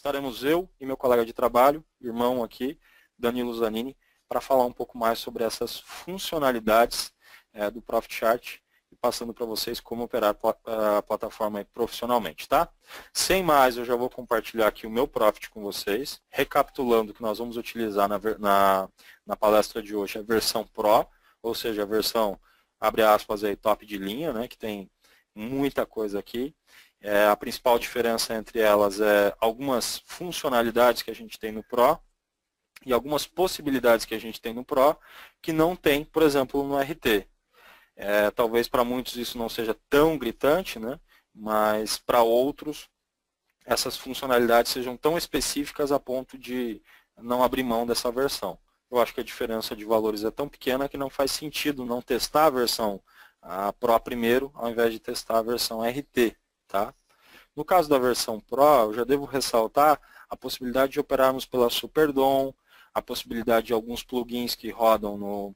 estaremos eu e meu colega de trabalho, irmão aqui, Danilo Zanini, para falar um pouco mais sobre essas funcionalidades do Profit Chart e passando para vocês como operar a plataforma profissionalmente, tá? Sem mais, eu já vou compartilhar aqui o meu Profit com vocês, recapitulando que nós vamos utilizar na palestra de hoje a versão Pro, ou seja, a versão, abre aspas aí, top de linha, né, que tem muita coisa aqui. A principal diferença entre elas é algumas funcionalidades que a gente tem no Pro e algumas possibilidades que a gente tem no Pro que não tem, por exemplo, no RT. Talvez para muitos isso não seja tão gritante, né? Mas para outros essas funcionalidades sejam tão específicas a ponto de não abrir mão dessa versão. Eu acho que a diferença de valores é tão pequena que não faz sentido não testar a versão Pro primeiro, ao invés de testar a versão RT. Tá? No caso da versão Pro, eu já devo ressaltar a possibilidade de operarmos pela Superdom, a possibilidade de alguns plugins que rodam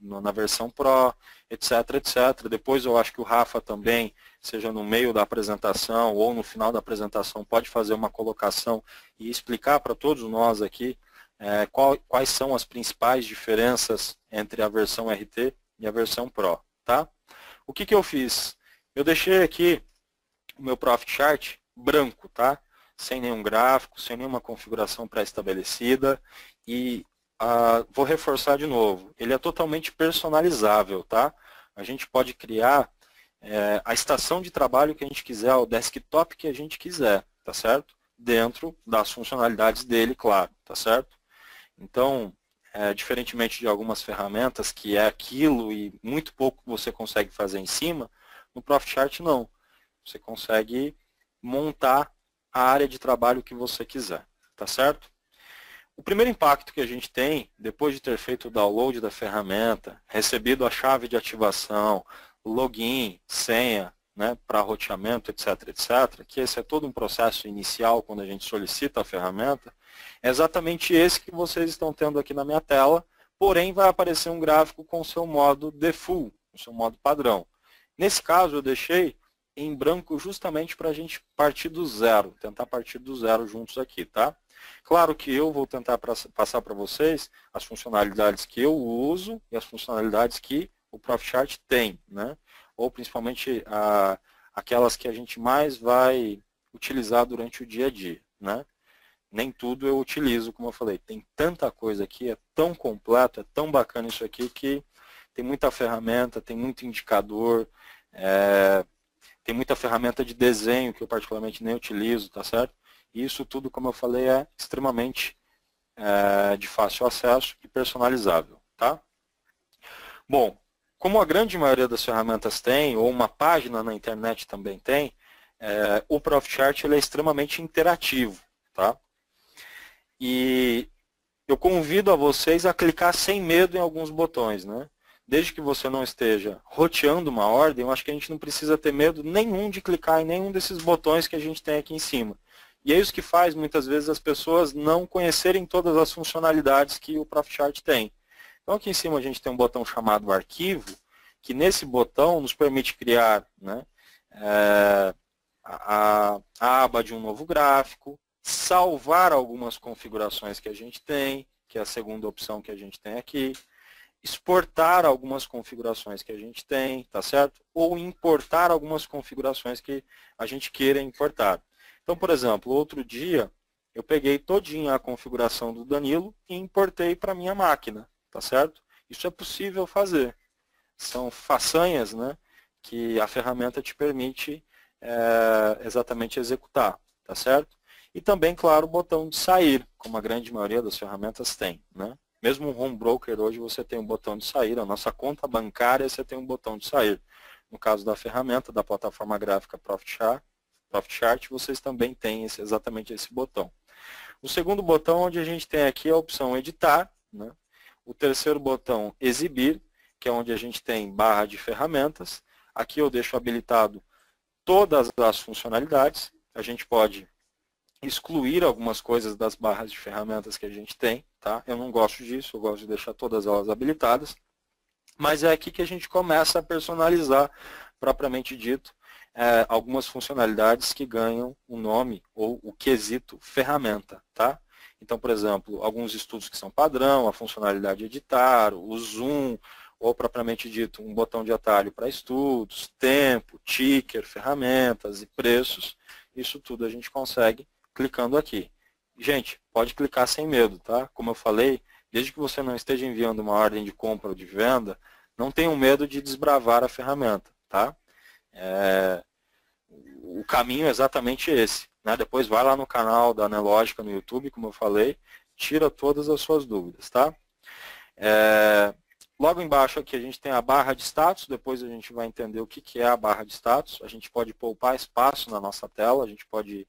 na versão Pro, etc, etc. Depois eu acho que o Rafa também, seja no meio da apresentação ou no final da apresentação, pode fazer uma colocação e explicar para todos nós aqui quais são as principais diferenças entre a versão RT e a versão Pro. Tá? O que eu fiz? Eu deixei aqui o meu Profit Chart branco, tá? Sem nenhum gráfico, sem nenhuma configuração pré-estabelecida e vou reforçar de novo, ele é totalmente personalizável, tá? A gente pode criar a estação de trabalho que a gente quiser, o desktop que a gente quiser, tá certo? Dentro das funcionalidades dele, claro, tá certo? Então, diferentemente de algumas ferramentas que é aquilo e muito pouco você consegue fazer em cima, no Profit Chart não. Você consegue montar a área de trabalho que você quiser, tá certo? O primeiro impacto que a gente tem, depois de ter feito o download da ferramenta, recebido a chave de ativação, login, senha, né, para roteamento, etc, etc, que esse é todo um processo inicial quando a gente solicita a ferramenta, é exatamente esse que vocês estão tendo aqui na minha tela, porém vai aparecer um gráfico com o seu modo default, o seu modo padrão. Nesse caso eu deixei em branco justamente para a gente partir do zero, tentar partir do zero juntos aqui, tá? Claro que eu vou tentar passar para vocês as funcionalidades que eu uso e as funcionalidades que o Profit Chart tem, né? Ou principalmente aquelas que a gente mais vai utilizar durante o dia a dia, né? Nem tudo eu utilizo, como eu falei, tem tanta coisa aqui, é tão completo, é tão bacana isso aqui que tem muita ferramenta, tem muito indicador, tem muita ferramenta de desenho que eu particularmente nem utilizo, tá certo? E isso tudo, como eu falei, é extremamente de fácil acesso e personalizável, tá? Bom, como a grande maioria das ferramentas tem, ou uma página na internet também tem, o Profit Chart ele é extremamente interativo, tá? E eu convido a vocês a clicar sem medo em alguns botões, né? Desde que você não esteja roteando uma ordem, eu acho que a gente não precisa ter medo nenhum de clicar em nenhum desses botões que a gente tem aqui em cima. E é isso que faz, muitas vezes, as pessoas não conhecerem todas as funcionalidades que o Profit Chart tem. Então, aqui em cima a gente tem um botão chamado Arquivo, que nesse botão nos permite criar, né, a aba de um novo gráfico, salvar algumas configurações que a gente tem, que é a segunda opção que a gente tem aqui, exportar algumas configurações que a gente tem, tá certo? Ou importar algumas configurações que a gente queira importar. Então, por exemplo, outro dia eu peguei todinha a configuração do Danilo e importei para a minha máquina, tá certo? Isso é possível fazer. São façanhas, né, que a ferramenta te permite exatamente executar, tá certo? E também, claro, o botão de sair, como a grande maioria das ferramentas tem, né? Mesmo o Home Broker hoje você tem um botão de sair, a nossa conta bancária você tem um botão de sair. No caso da ferramenta, da plataforma gráfica Profit Chart, vocês também têm exatamente esse botão. O segundo botão onde a gente tem aqui a opção editar, né? O terceiro botão exibir, que é onde a gente tem barra de ferramentas. Aqui eu deixo habilitado todas as funcionalidades. A gente pode excluir algumas coisas das barras de ferramentas que a gente tem, tá? Eu não gosto disso, eu gosto de deixar todas elas habilitadas, mas é aqui que a gente começa a personalizar, propriamente dito, algumas funcionalidades que ganham o nome ou o quesito ferramenta, tá? Então, por exemplo, alguns estudos que são padrão, a funcionalidade editar, o zoom, ou propriamente dito, um botão de atalho para estudos, tempo, ticker, ferramentas e preços, isso tudo a gente consegue clicando aqui. Gente, pode clicar sem medo, tá? Como eu falei, desde que você não esteja enviando uma ordem de compra ou de venda, não tenham medo de desbravar a ferramenta, tá? O caminho é exatamente esse, né? Depois vai lá no canal da Anelógica no YouTube, como eu falei, tira todas as suas dúvidas, tá? Logo embaixo aqui a gente tem a barra de status, depois a gente vai entender o que é a barra de status. A gente pode poupar espaço na nossa tela, a gente pode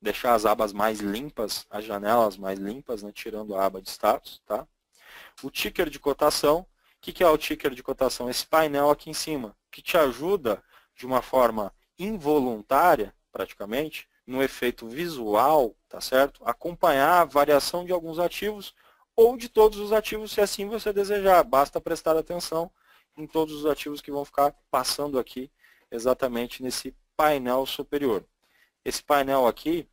deixar as abas mais limpas, as janelas mais limpas, né, tirando a aba de status. Tá? O ticker de cotação, o que é o ticker de cotação? Esse painel aqui em cima, que te ajuda de uma forma involuntária, praticamente, no efeito visual, tá certo? Acompanhar a variação de alguns ativos ou de todos os ativos, se assim você desejar. Basta prestar atenção em todos os ativos que vão ficar passando aqui, exatamente nesse painel superior. Esse painel aqui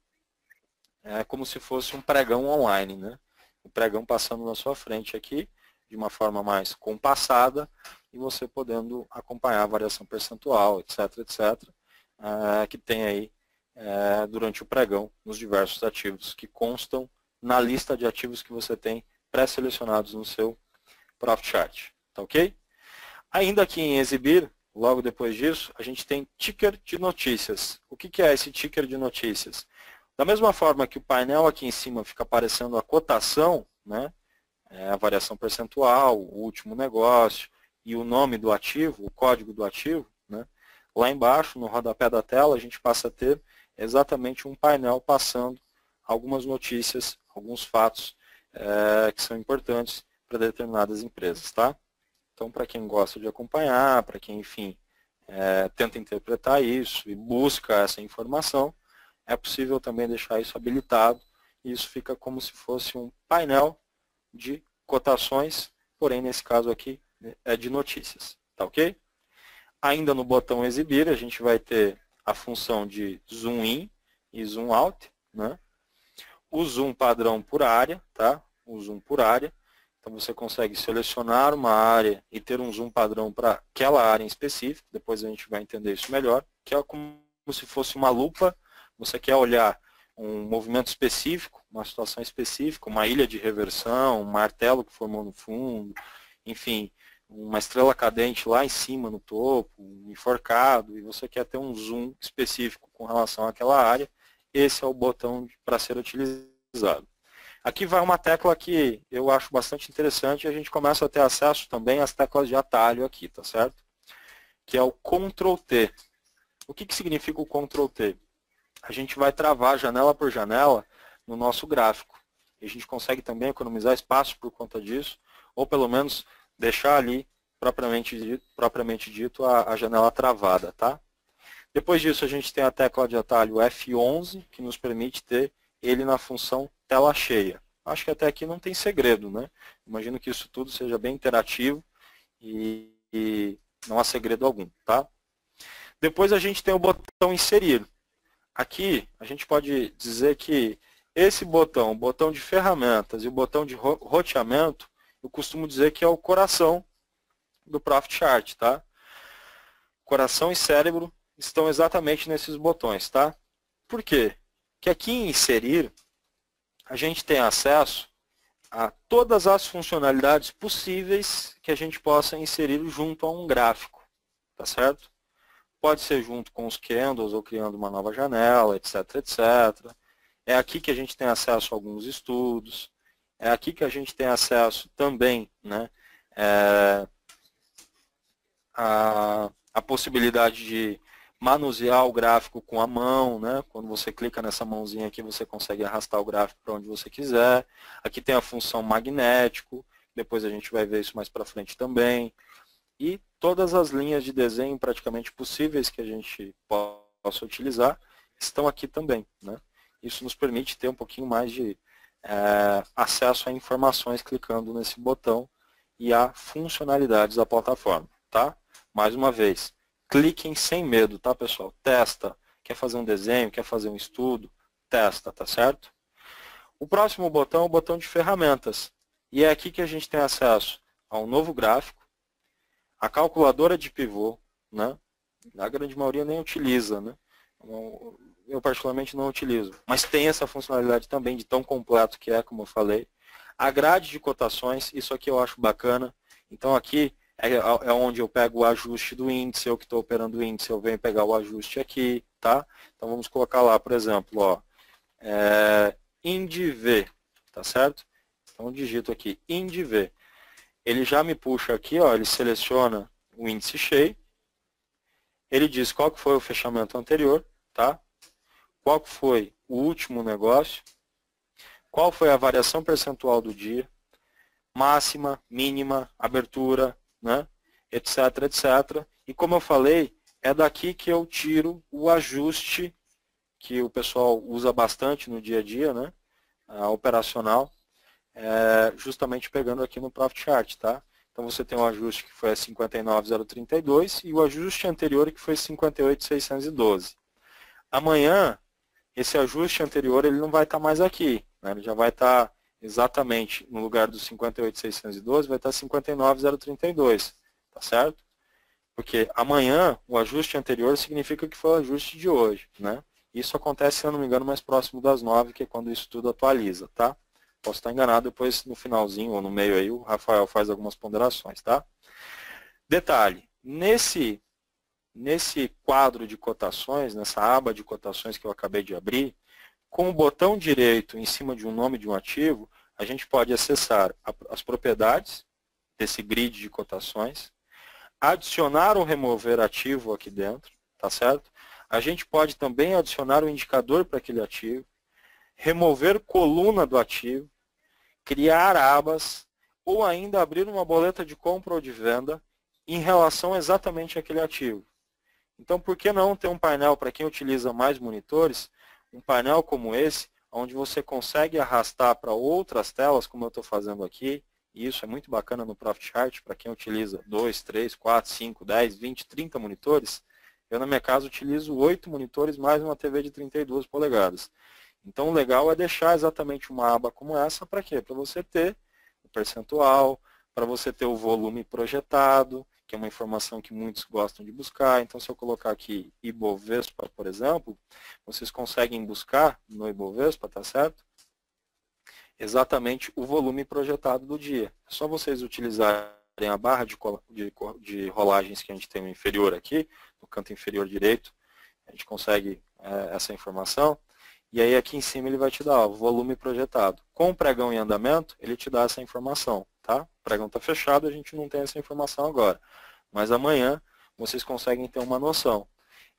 é como se fosse um pregão online, né? O pregão passando na sua frente aqui, de uma forma mais compassada, e você podendo acompanhar a variação percentual, etc., etc., que tem aí durante o pregão nos diversos ativos que constam na lista de ativos que você tem pré-selecionados no seu Profit Chart. Tá ok? Ainda aqui em exibir, logo depois disso, a gente tem ticker de notícias. O que é esse ticker de notícias? Da mesma forma que o painel aqui em cima fica aparecendo a cotação, né, a variação percentual, o último negócio e o nome do ativo, o código do ativo, né, lá embaixo, no rodapé da tela, a gente passa a ter exatamente um painel passando algumas notícias, alguns fatos que são importantes para determinadas empresas. Tá? Então, para quem gosta de acompanhar, para quem, enfim, tenta interpretar isso e busca essa informação, é possível também deixar isso habilitado e isso fica como se fosse um painel de cotações, porém, nesse caso aqui, é de notícias. Tá ok? Ainda no botão exibir, a gente vai ter a função de zoom in e zoom out, né? O zoom padrão por área, tá? O zoom por área. Então você consegue selecionar uma área e ter um zoom padrão para aquela área em específico. Depois a gente vai entender isso melhor. Que é como se fosse uma lupa. Você quer olhar um movimento específico, uma situação específica, uma ilha de reversão, um martelo que formou no fundo, enfim, uma estrela cadente lá em cima no topo, um enforcado, e você quer ter um zoom específico com relação àquela área. Esse é o botão para ser utilizado. Aqui vai uma tecla que eu acho bastante interessante e a gente começa a ter acesso também às teclas de atalho aqui, tá certo? Que é o Ctrl T. O que significa o Ctrl T? A gente vai travar janela por janela no nosso gráfico. E a gente consegue também economizar espaço por conta disso, ou pelo menos deixar ali, propriamente dito, a janela travada, tá? Depois disso, a gente tem a tecla de atalho F11, que nos permite ter ele na função tela cheia. Acho que até aqui não tem segredo, né? Imagino que isso tudo seja bem interativo e não há segredo algum, tá? Depois a gente tem o botão inserir. Aqui a gente pode dizer que esse botão, o botão de ferramentas e o botão de roteamento, eu costumo dizer que é o coração do Profit Chart, tá? Coração e cérebro estão exatamente nesses botões, tá? Por quê? Que aqui em inserir, a gente tem acesso a todas as funcionalidades possíveis que a gente possa inserir junto a um gráfico, tá certo? Pode ser junto com os candles ou criando uma nova janela, etc, etc. É aqui que a gente tem acesso a alguns estudos, é aqui que a gente tem acesso também, né, a possibilidade de manusear o gráfico com a mão, né? Quando você clica nessa mãozinha aqui, você consegue arrastar o gráfico para onde você quiser. Aqui tem a função magnético, depois a gente vai ver isso mais para frente também. E todas as linhas de desenho praticamente possíveis que a gente possa utilizar estão aqui também, né? Isso nos permite ter um pouquinho mais de acesso a informações clicando nesse botão e a funcionalidades da plataforma, tá? Mais uma vez, cliquem sem medo, tá, pessoal? Testa. Quer fazer um desenho, quer fazer um estudo, testa, tá certo? O próximo botão é o botão de ferramentas. E é aqui que a gente tem acesso a um novo gráfico, a calculadora de pivô, né? A grande maioria nem utiliza, né? Eu particularmente não utilizo. Mas tem essa funcionalidade também de tão completo que é, como eu falei. A grade de cotações, isso aqui eu acho bacana. Então aqui é onde eu pego o ajuste do índice, eu que estou operando o índice, eu venho pegar o ajuste aqui, tá? Então vamos colocar lá, por exemplo, ó, INDV, tá certo? Então digito aqui, INDV. Ele já me puxa aqui, ó, ele seleciona o índice cheio, ele diz qual que foi o fechamento anterior, tá? Qual que foi o último negócio, qual foi a variação percentual do dia, máxima, mínima, abertura, né? etc, etc. E como eu falei, é daqui que eu tiro o ajuste que o pessoal usa bastante no dia a dia, né? Operacional, justamente pegando aqui no Profit Chart, tá? Então você tem um ajuste que foi a 59.032 e o ajuste anterior que foi 58.612. Amanhã, esse ajuste anterior ele não vai estar mais aqui, né? Ele já vai estar exatamente no lugar dos 58.612, vai estar 59.032, tá certo? Porque amanhã o ajuste anterior significa que foi o ajuste de hoje, né? Isso acontece, se eu não me engano, mais próximo das 9, que é quando isso tudo atualiza, tá? Posso estar enganado, depois no finalzinho ou no meio aí o Rafael faz algumas ponderações, tá? Detalhe, nesse quadro de cotações, nessa aba de cotações que eu acabei de abrir, com o botão direito em cima de um nome de um ativo, a gente pode acessar as propriedades desse grid de cotações, adicionar ou remover ativo aqui dentro, tá certo? A gente pode também adicionar o indicador para aquele ativo, remover coluna do ativo, criar abas, ou ainda abrir uma boleta de compra ou de venda em relação exatamente àquele ativo. Então, por que não ter um painel, para quem utiliza mais monitores, um painel como esse, onde você consegue arrastar para outras telas, como eu estou fazendo aqui, e isso é muito bacana no Profit Chart, para quem utiliza 2, 3, 4, 5, 10, 20, 30 monitores. Eu, na minha casa, utilizo 8 monitores mais uma TV de 32 polegadas. Então, o legal é deixar exatamente uma aba como essa, para quê? Para você ter o percentual, para você ter o volume projetado, que é uma informação que muitos gostam de buscar. Então, se eu colocar aqui Ibovespa, por exemplo, vocês conseguem buscar no Ibovespa, tá certo? Exatamente o volume projetado do dia. É só vocês utilizarem a barra de rolagens que a gente tem no inferior aqui, no canto inferior direito, a gente consegue essa informação. E aí aqui em cima ele vai te dar o volume projetado. Com o pregão em andamento, ele te dá essa informação. Tá? O pregão está fechado, a gente não tem essa informação agora. Mas amanhã vocês conseguem ter uma noção.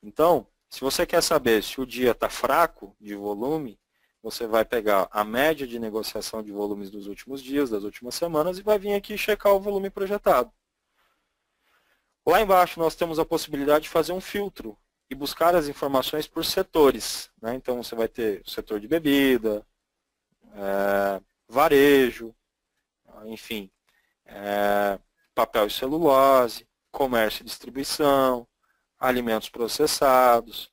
Então, se você quer saber se o dia está fraco de volume, você vai pegar a média de negociação de volumes dos últimos dias, das últimas semanas, e vai vir aqui checar o volume projetado. Lá embaixo nós temos a possibilidade de fazer um filtro e buscar as informações por setores, né? Então você vai ter o setor de bebida, varejo, enfim, papel e celulose, comércio e distribuição, alimentos processados.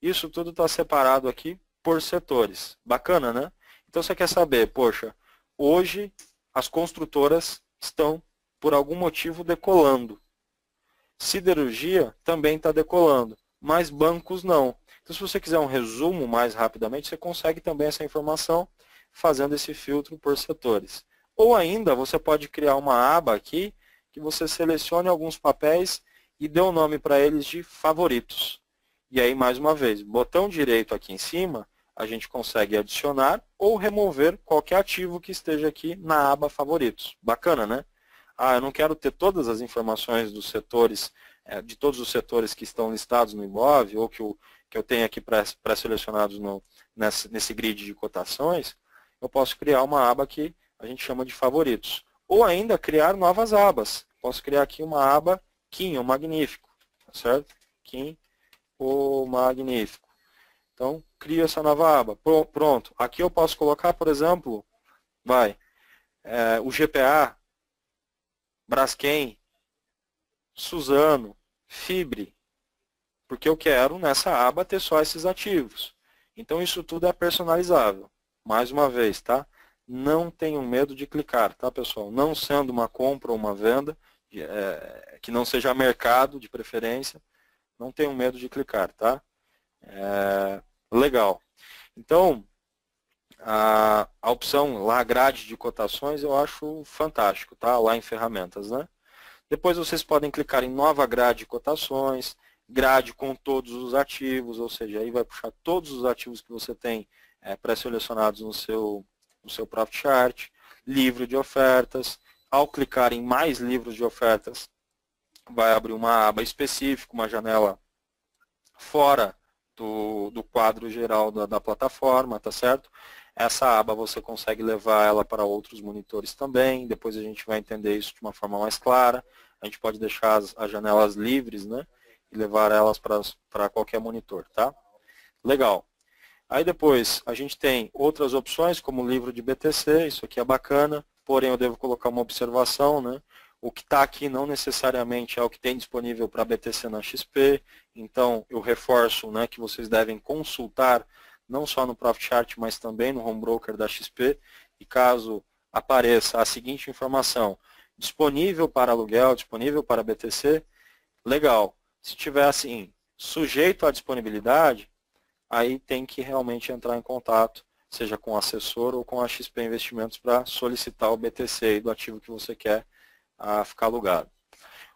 Isso tudo está separado aqui por setores. Bacana, né? Então você quer saber, poxa, hoje as construtoras estão, por algum motivo, decolando. Siderurgia também está decolando, mas bancos não. Então, se você quiser um resumo mais rapidamente, você consegue também essa informação fazendo esse filtro por setores. Ou ainda, você pode criar uma aba aqui, que você selecione alguns papéis e dê o nome para eles de favoritos. E aí, mais uma vez, botão direito aqui em cima, a gente consegue adicionar ou remover qualquer ativo que esteja aqui na aba favoritos. Bacana, né? Eu não quero ter todas as informações dos setores, de todos os setores que estão listados no imóvel, ou que eu tenho aqui pré-selecionados nesse grid de cotações, eu posso criar uma aba que a gente chama de favoritos. Ou ainda criar novas abas. Posso criar aqui uma aba Kim, o Magnífico, tá certo? Kim, o Magnífico. Então, crio essa nova aba. Pronto. Aqui eu posso colocar, por exemplo, o GPA, Braskem, Suzano, Fibre, porque eu quero, nessa aba, ter só esses ativos. Então, isso tudo é personalizável. Mais uma vez, tá? Não tenham medo de clicar, tá, pessoal? Não sendo uma compra ou uma venda, que não seja mercado, de preferência, não tenham medo de clicar, tá? Legal. Então, a opção lá, grade de cotações, eu acho fantástico, tá? Lá em ferramentas, né? Depois vocês podem clicar em nova grade de cotações, grade com todos os ativos, ou seja, aí vai puxar todos os ativos que você tem pré-selecionados no seu Profit Chart, livro de ofertas. Ao clicar em mais livros de ofertas, vai abrir uma aba específica, uma janela fora do quadro geral da plataforma, tá certo? Essa aba você consegue levar ela para outros monitores também, depois a gente vai entender isso de uma forma mais clara. A gente pode deixar as janelas livres, né? E levar elas para qualquer monitor, tá? Legal. Aí depois a gente tem outras opções, como o livro de BTC, isso aqui é bacana, porém eu devo colocar uma observação, né? O que está aqui não necessariamente é o que tem disponível para BTC na XP, então eu reforço, né, que vocês devem consultar não só no Profit Chart, mas também no Home Broker da XP, e caso apareça a seguinte informação, disponível para aluguel, disponível para BTC, legal. Se tiver assim, sujeito à disponibilidade, aí tem que realmente entrar em contato, seja com o assessor ou com a XP Investimentos para solicitar o BTC do ativo que você quer ficar alugado.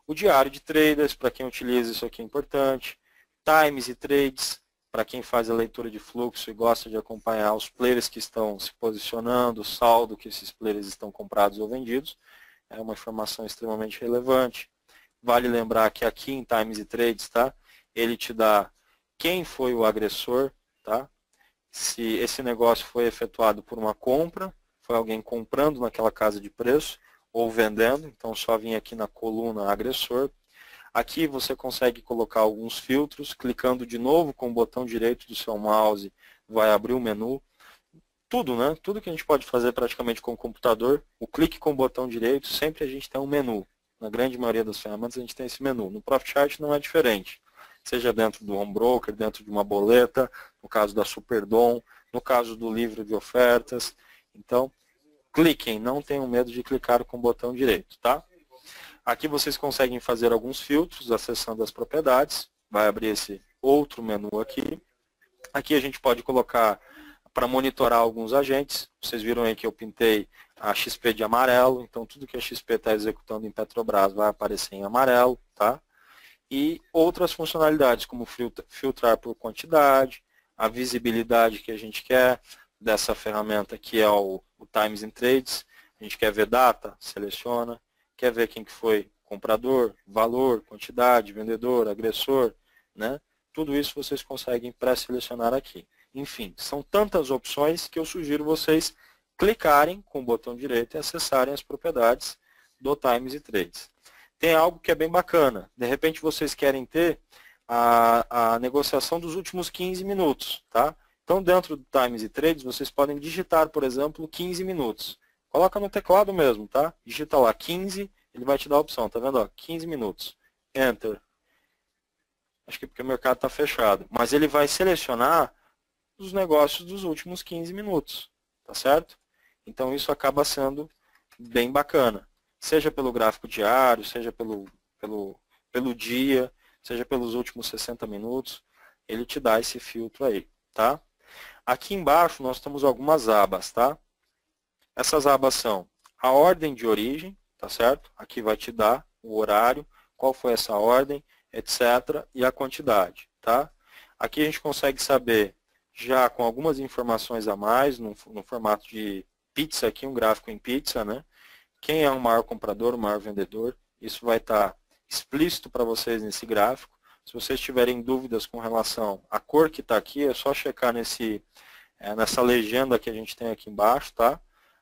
O diário de traders, para quem utiliza, isso aqui é importante. Times e trades, para quem faz a leitura de fluxo e gosta de acompanhar os players que estão se posicionando, o saldo que esses players estão comprados ou vendidos. É uma informação extremamente relevante. Vale lembrar que aqui em Times e Trades, tá? Ele te dá quem foi o agressor, tá? Se esse negócio foi efetuado por uma compra, foi alguém comprando naquela casa de preço, ou vendendo, então só vim aqui na coluna agressor. Aqui você consegue colocar alguns filtros, clicando de novo com o botão direito do seu mouse, vai abrir o menu. Tudo, né? Tudo que a gente pode fazer praticamente com o computador, o clique com o botão direito, sempre a gente tem um menu. Na grande maioria das ferramentas a gente tem esse menu. No Profit Chart não é diferente. Seja dentro do Home Broker, dentro de uma boleta, no caso da Superdom, no caso do livro de ofertas. Então, cliquem, não tenham medo de clicar com o botão direito, tá? Aqui vocês conseguem fazer alguns filtros acessando as propriedades. Vai abrir esse outro menu aqui. Aqui a gente pode colocar para monitorar alguns agentes. Vocês viram aí que eu pintei a XP de amarelo, então tudo que a XP está executando em Petrobras vai aparecer em amarelo, tá? E outras funcionalidades, como filtrar por quantidade, a visibilidade que a gente quer dessa ferramenta que é o Times and Trades. A gente quer ver data, seleciona. Quer ver quem que foi comprador, valor, quantidade, vendedor, agressor, né? Tudo isso vocês conseguem pré-selecionar aqui. Enfim, são tantas opções que eu sugiro vocês clicarem com o botão direito e acessarem as propriedades do Times e Trades. Tem algo que é bem bacana. De repente vocês querem ter a negociação dos últimos 15 minutos, tá? Então, dentro do Times e Trades, vocês podem digitar, por exemplo, 15 minutos. Coloca no teclado mesmo, tá? Digita lá 15, ele vai te dar a opção, tá vendo? Ó, 15 minutos. Enter. Acho que porque o mercado está fechado. Mas ele vai selecionar os negócios dos últimos 15 minutos, tá certo? Então isso acaba sendo bem bacana. Seja pelo gráfico diário, seja pelo dia, seja pelos últimos 60 minutos, ele te dá esse filtro aí, tá? Aqui embaixo nós temos algumas abas, tá? Essas abas são a ordem de origem, tá certo? Aqui vai te dar o horário, qual foi essa ordem, etc. e a quantidade, tá? Aqui a gente consegue saber, já com algumas informações a mais, no formato de pizza aqui, um gráfico em pizza, né? Quem é o maior comprador, o maior vendedor, isso vai estar explícito para vocês nesse gráfico. Se vocês tiverem dúvidas com relação à cor que está aqui, é só checar nessa legenda que a gente tem aqui embaixo, tá?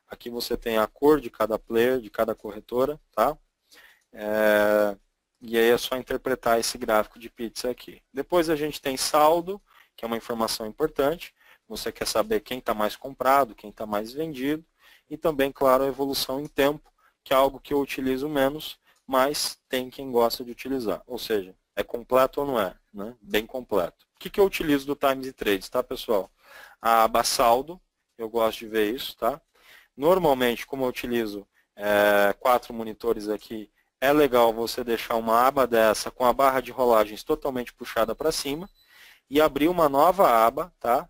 Aqui você tem a cor de cada player, de cada corretora, tá? E aí é só interpretar esse gráfico de pizza aqui. Depois a gente tem saldo, que é uma informação importante. Você quer saber quem está mais comprado, quem está mais vendido. E também, claro, a evolução em tempo, que é algo que eu utilizo menos, mas tem quem gosta de utilizar. Ou seja, É completo ou não é? Né? Bem completo. O que eu utilizo do Times e Trades, tá, pessoal? A aba saldo, eu gosto de ver isso, tá? Normalmente, como eu utilizo 4 monitores aqui, é legal você deixar uma aba dessa com a barra de rolagens totalmente puxada para cima e abrir uma nova aba, tá?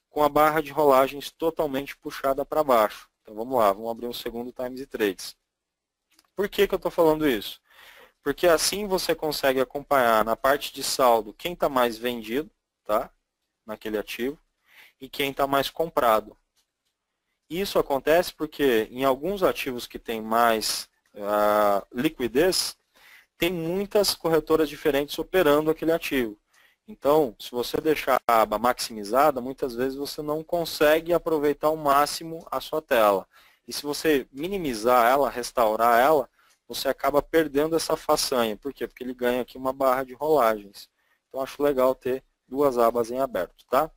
Com a barra de rolagens totalmente puxada para baixo. Então vamos lá, vamos abrir um segundo Times e Trades. Por que eu estou falando isso? Porque assim você consegue acompanhar na parte de saldo quem está mais vendido, tá? Naquele ativo, e quem está mais comprado. Isso acontece porque em alguns ativos que têm mais liquidez, tem muitas corretoras diferentes operando aquele ativo. Então, se você deixar a aba maximizada, muitas vezes você não consegue aproveitar ao máximo a sua tela. E se você minimizar ela, restaurar ela, você acaba perdendo essa façanha. Por quê? Porque ele ganha aqui uma barra de rolagens. Então, acho legal ter 2 abas em aberto, tá?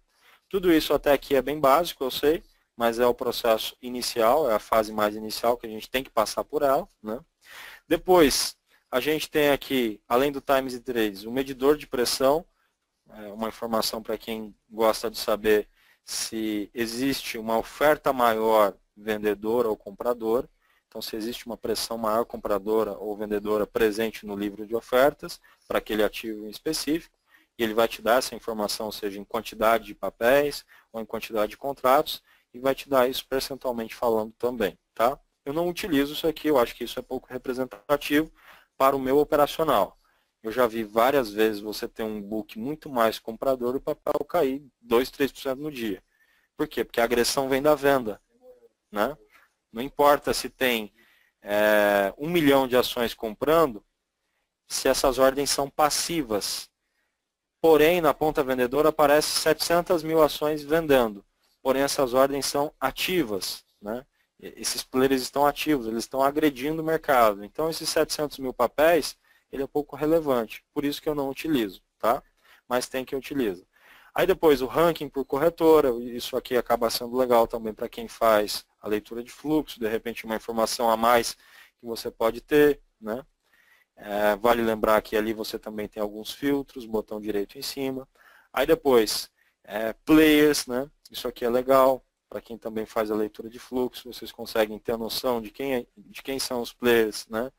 Tudo isso até aqui é bem básico, eu sei, mas é o processo inicial, é a fase mais inicial que a gente tem que passar por ela, né? Depois, a gente tem aqui, além do Times e Trades, o medidor de pressão, uma informação para quem gosta de saber se existe uma oferta maior vendedora ou compradora. Então, se existe uma pressão maior compradora ou vendedora presente no livro de ofertas para aquele ativo em específico, e ele vai te dar essa informação, seja em quantidade de papéis ou em quantidade de contratos, e vai te dar isso percentualmente falando também, tá? Eu não utilizo isso aqui, eu acho que isso é pouco representativo para o meu operacional. Eu já vi várias vezes você ter um book muito mais comprador e o papel cair 2, 3% no dia. Por quê? Porque a agressão vem da venda, né? Não importa se tem 1 milhão de ações comprando, se essas ordens são passivas. Porém, na ponta vendedora aparece 700 mil ações vendendo. Porém, essas ordens são ativas, né? Esses players estão ativos, eles estão agredindo o mercado. Então, esses 700 mil papéis, ele é pouco relevante. Por isso que eu não utilizo, tá? Mas tem quem utiliza. Aí depois o ranking por corretora, isso aqui acaba sendo legal também para quem faz a leitura de fluxo, de repente uma informação a mais que você pode ter, né? Vale lembrar que ali você também tem alguns filtros, botão direito em cima. Aí depois, players, né? Isso aqui é legal, para quem também faz a leitura de fluxo, vocês conseguem ter a noção de quem são os players, né?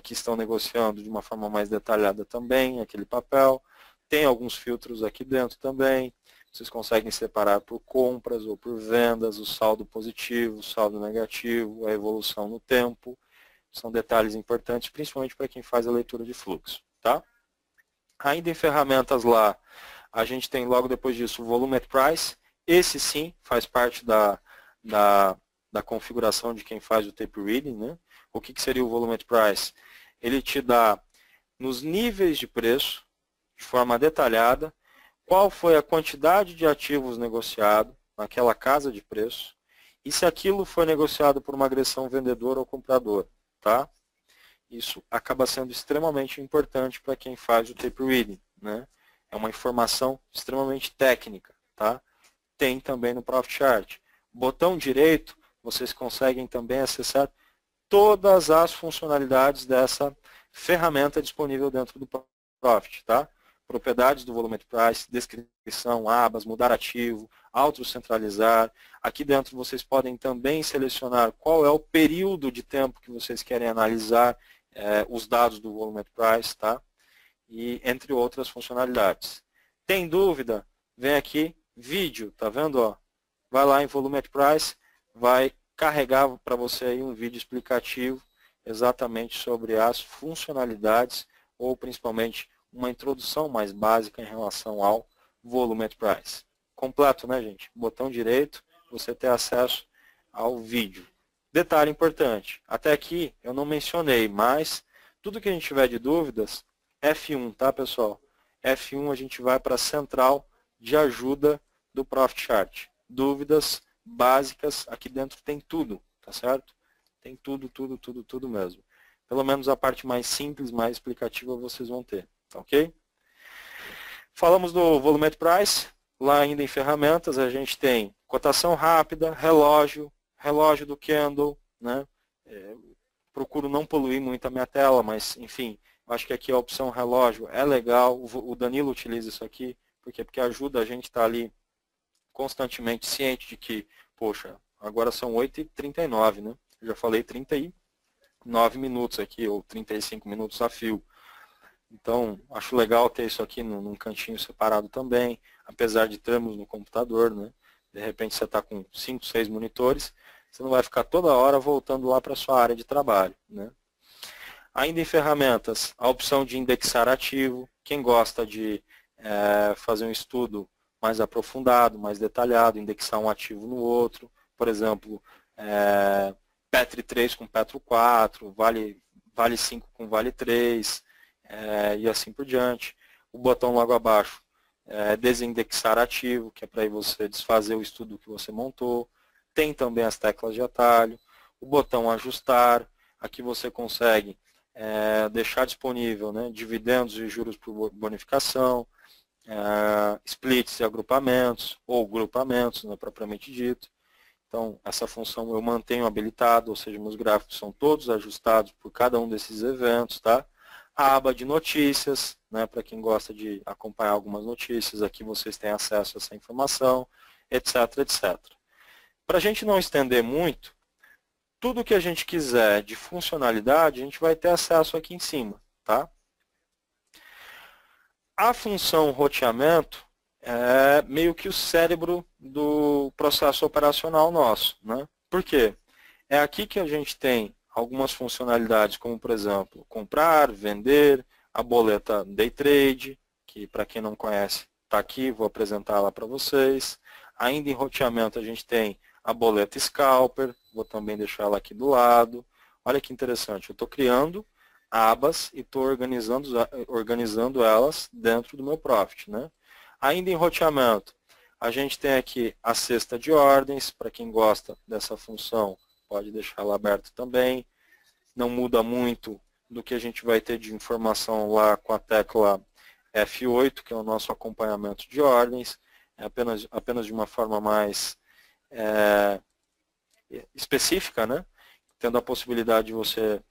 Que estão negociando de uma forma mais detalhada também, aquele papel. Tem alguns filtros aqui dentro também. Vocês conseguem separar por compras ou por vendas, o saldo positivo, o saldo negativo, a evolução no tempo. São detalhes importantes, principalmente para quem faz a leitura de fluxo, tá? Ainda em ferramentas lá, a gente tem logo depois disso o Volume at Price. Esse sim faz parte da configuração de quem faz o tape reading, né? O que seria o Volume at Price? Ele te dá nos níveis de preço, de forma detalhada, qual foi a quantidade de ativos negociado naquela casa de preço e se aquilo foi negociado por uma agressão vendedora ou compradora, tá? Isso acaba sendo extremamente importante para quem faz o tape reading, né? É uma informação extremamente técnica, tá? Tem também no Profit Chart. Botão direito, vocês conseguem também acessar todas as funcionalidades dessa ferramenta disponível dentro do Profit, tá? Propriedades do Volume at Price, descrição, abas, mudar ativo, autocentralizar. Aqui dentro vocês podem também selecionar qual é o período de tempo que vocês querem analisar os dados do Volume at Price, tá? E entre outras funcionalidades. Tem dúvida? Vem aqui, vídeo, tá vendo? Ó? Vai lá em Volume at Price, vai carregar para você aí um vídeo explicativo exatamente sobre as funcionalidades ou principalmente uma introdução mais básica em relação ao Volume at Price. Completo, né, gente? Botão direito, você ter acesso ao vídeo. Detalhe importante, até aqui eu não mencionei, mas tudo que a gente tiver de dúvidas, F1, tá, pessoal? F1 a gente vai para a central de ajuda do Profit Chart. Dúvidas básicas, aqui dentro tem tudo, tá certo? Tem tudo, tudo, tudo, tudo mesmo. Pelo menos a parte mais simples, mais explicativa vocês vão ter, tá ok? Falamos do Volume at Price, lá ainda em ferramentas a gente tem cotação rápida, relógio do candle, né? Procuro não poluir muito a minha tela, mas enfim, Acho que aqui a opção relógio é legal, o Danilo utiliza isso aqui, porque ajuda a gente a estar ali constantemente ciente de que, poxa, agora são 8h39, né? Eu já falei 39 minutos aqui, ou 35 minutos a fio. Então, acho legal ter isso aqui num cantinho separado também, apesar de termos no computador, né? De repente você está com 5, 6 monitores, você não vai ficar toda hora voltando lá para a sua área de trabalho, né? Ainda em ferramentas, a opção de indexar ativo. Quem gosta de fazer um estudo mais aprofundado, mais detalhado, indexar um ativo no outro, por exemplo, Petri 3 com Petro 4, Vale 5 com Vale 3, e assim por diante. O botão logo abaixo, desindexar ativo, que é para você desfazer o estudo que você montou. Tem também as teclas de atalho. O botão ajustar, aqui você consegue deixar disponível, né, dividendos e juros por bonificação, splits e agrupamentos, ou grupamentos, né, propriamente dito. Então, essa função eu mantenho habilitada, ou seja, meus gráficos são todos ajustados por cada um desses eventos, tá? A aba de notícias, né, para quem gosta de acompanhar algumas notícias, aqui vocês têm acesso a essa informação, etc, etc. Para a gente não estender muito, tudo que a gente quiser de funcionalidade, a gente vai ter acesso aqui em cima, tá? A função roteamento é meio que o cérebro do processo operacional nosso, né? Por quê? É aqui que a gente tem algumas funcionalidades, como, por exemplo, comprar, vender, a boleta Day Trade, que, para quem não conhece, está aqui, vou apresentá-la para vocês. Ainda em roteamento, a gente tem a boleta Scalper, vou também deixar ela aqui do lado. Olha que interessante, eu estou criando abas e estou organizando elas dentro do meu Profit, né? Ainda em roteamento, a gente tem aqui a cesta de ordens, para quem gosta dessa função, pode deixar ela aberta também. Não muda muito do que a gente vai ter de informação lá com a tecla F8, que é o nosso acompanhamento de ordens, é apenas de uma forma mais específica, né? Tendo a possibilidade de você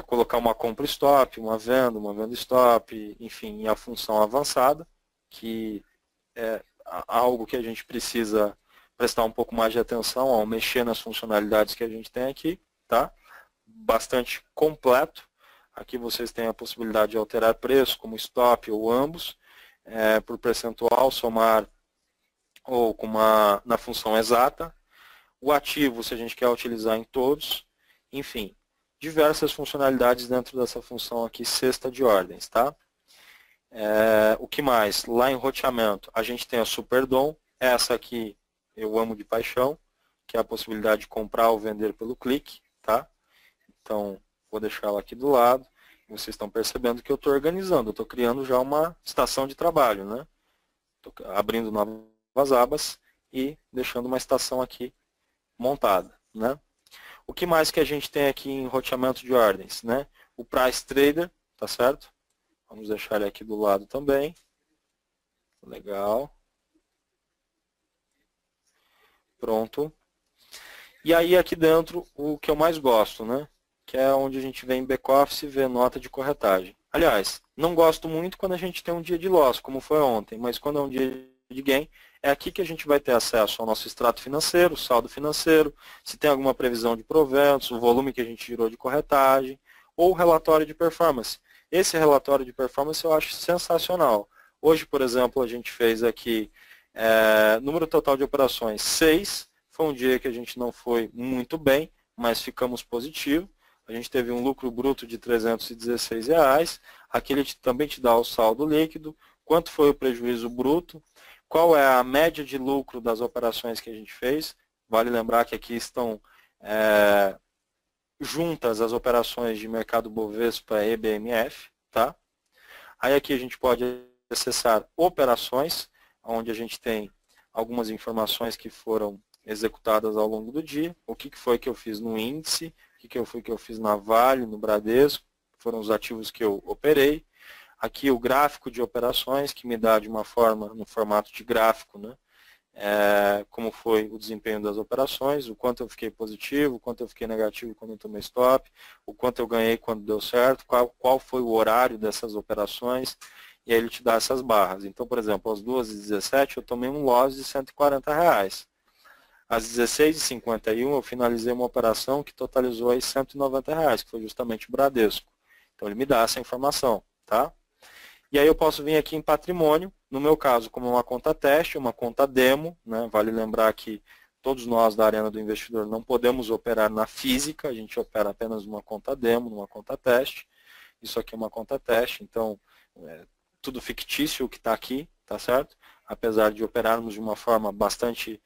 colocar uma compra stop, uma venda stop, enfim, e a função avançada, que é algo que a gente precisa prestar um pouco mais de atenção ao mexer nas funcionalidades que a gente tem aqui, tá? Bastante completo. Aqui vocês têm a possibilidade de alterar preço, como stop ou ambos, por percentual, somar ou na função exata. O ativo, se a gente quer utilizar em todos, enfim, diversas funcionalidades dentro dessa função aqui, cesta de ordens, tá? O que mais? Lá em roteamento, a gente tem a Superdom, essa aqui eu amo de paixão, que é a possibilidade de comprar ou vender pelo clique, tá? Então, vou deixar ela aqui do lado. Vocês estão percebendo que eu estou organizando, eu estou criando já uma estação de trabalho, né? Estou abrindo novas abas e deixando uma estação aqui montada, né? O que mais que a gente tem aqui em roteamento de ordens, né? O Price Trader, tá certo? Vamos deixar ele aqui do lado também. Legal. Pronto. E aí aqui dentro o que eu mais gosto, né? Que é onde a gente vem em back-office e vê nota de corretagem. Aliás, não gosto muito quando a gente tem um dia de loss, como foi ontem, mas quando é um dia de gain, é aqui que a gente vai ter acesso ao nosso extrato financeiro, saldo financeiro, se tem alguma previsão de proventos, o volume que a gente tirou de corretagem, ou relatório de performance. Esse relatório de performance eu acho sensacional. Hoje, por exemplo, a gente fez aqui número total de operações 6, foi um dia que a gente não foi muito bem, mas ficamos positivo. A gente teve um lucro bruto de R$ 316. Aqui ele também te dá o saldo líquido, quanto foi o prejuízo bruto, qual é a média de lucro das operações que a gente fez. Vale lembrar que aqui estão juntas as operações de mercado Bovespa e BMF, tá? Aí aqui a gente pode acessar operações, onde a gente tem algumas informações que foram executadas ao longo do dia, o que foi que eu fiz no índice, o que foi que eu fiz na Vale, no Bradesco, foram os ativos que eu operei. Aqui o gráfico de operações, que me dá de uma forma, no formato de gráfico, né, como foi o desempenho das operações, o quanto eu fiquei positivo, o quanto eu fiquei negativo quando eu tomei stop, o quanto eu ganhei quando deu certo, qual foi o horário dessas operações, e aí ele te dá essas barras. Então, por exemplo, às 2h17 eu tomei um loss de R$ 140. Às 16h51 eu finalizei uma operação que totalizou aí R$ 190, que foi justamente o Bradesco. Então ele me dá essa informação, tá? E aí eu posso vir aqui em patrimônio, no meu caso, como uma conta teste, uma conta demo, né? Vale lembrar que todos nós da Arena do Investidor não podemos operar na física, a gente opera apenas numa conta demo, numa conta teste. Isso aqui é uma conta teste, então tudo fictício o que está aqui, tá certo? Apesar de operarmos de uma forma bastante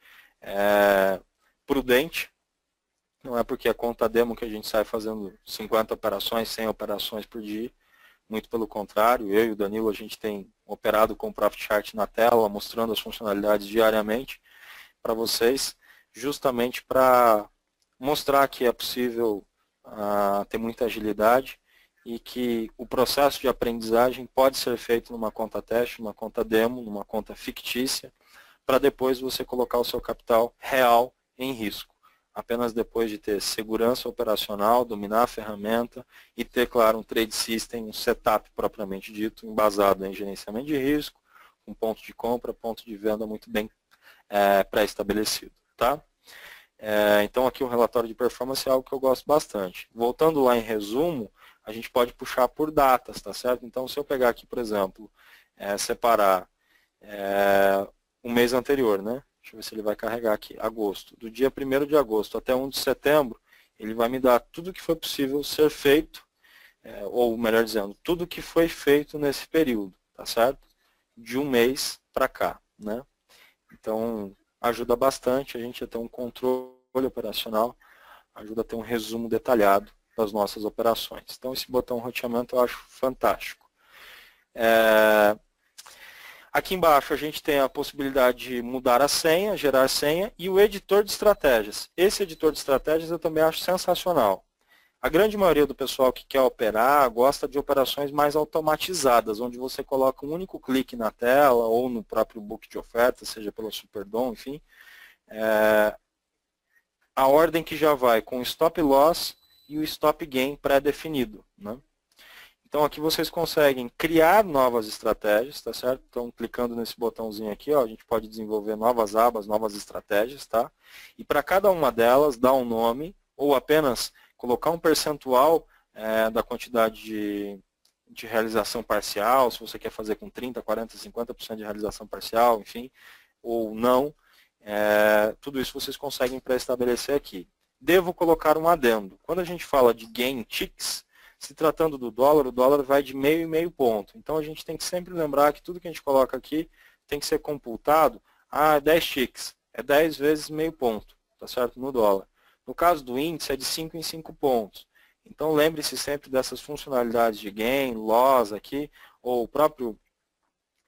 prudente, não é porque é conta demo que a gente sai fazendo 50 operações, 100 operações por dia. Muito pelo contrário, eu e o Danilo, a gente tem operado com o Profit Chart na tela, mostrando as funcionalidades diariamente para vocês, justamente para mostrar que é possível ter muita agilidade e que o processo de aprendizagem pode ser feito numa conta teste, numa conta demo, numa conta fictícia, para depois você colocar o seu capital real em risco. Apenas depois de ter segurança operacional, dominar a ferramenta e ter, claro, um trade system, um setup propriamente dito, embasado em gerenciamento de risco, com ponto de compra, ponto de venda muito bem pré-estabelecido. Tá? Então aqui o relatório de performance é algo que eu gosto bastante. Voltando lá em resumo, a gente pode puxar por datas, tá certo? Então se eu pegar aqui, por exemplo, separar o mês anterior, né? Deixa eu ver se ele vai carregar aqui, agosto. Do dia 1º de agosto até 1 de setembro, ele vai me dar tudo que foi possível ser feito, ou melhor dizendo, tudo que foi feito nesse período, tá certo? De um mês para cá, né? Então, ajuda bastante a gente a ter um controle operacional, ajuda a ter um resumo detalhado das nossas operações. Então, esse botão roteamento eu acho fantástico. Aqui embaixo a gente tem a possibilidade de mudar a senha, gerar senha e o editor de estratégias. Esse editor de estratégias eu também acho sensacional. A grande maioria do pessoal que quer operar gosta de operações mais automatizadas, onde você coloca um único clique na tela ou no próprio book de oferta, seja pelo Superdom, enfim. A ordem que já vai com o stop loss e o stop gain pré-definido, né? Então aqui vocês conseguem criar novas estratégias, tá certo? Então clicando nesse botãozinho aqui, ó, a gente pode desenvolver novas abas, novas estratégias, tá? E para cada uma delas dar um nome ou apenas colocar um percentual da quantidade de realização parcial, se você quer fazer com 30, 40, 50% de realização parcial, enfim, ou não, tudo isso vocês conseguem pré-estabelecer aqui. Devo colocar um adendo. Quando a gente fala de gain ticks, se tratando do dólar, o dólar vai de meio e meio ponto. Então a gente tem que sempre lembrar que tudo que a gente coloca aqui tem que ser computado a 10 ticks. É 10 vezes meio ponto, tá certo? No dólar. No caso do índice é de 5 em 5 pontos. Então lembre-se sempre dessas funcionalidades de gain, loss aqui, ou o próprio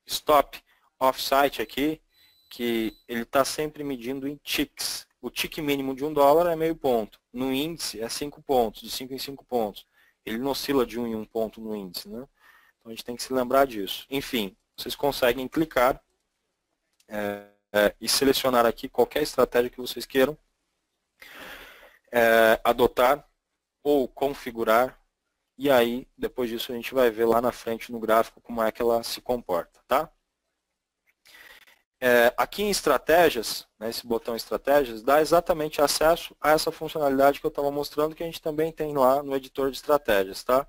stop offsite aqui, que ele está sempre medindo em ticks. O tick mínimo de $1 é meio ponto. No índice é 5 pontos, de 5 em 5 pontos. Ele não oscila de 1 em 1 ponto no índice, né? Então a gente tem que se lembrar disso. Enfim, vocês conseguem clicar e selecionar aqui qualquer estratégia que vocês queiram adotar ou configurar. E aí, depois disso, a gente vai ver lá na frente no gráfico como é que ela se comporta, tá? Aqui em estratégias, né, esse botão estratégias, dá exatamente acesso a essa funcionalidade que eu estava mostrando, que a gente também tem lá no editor de estratégias, tá?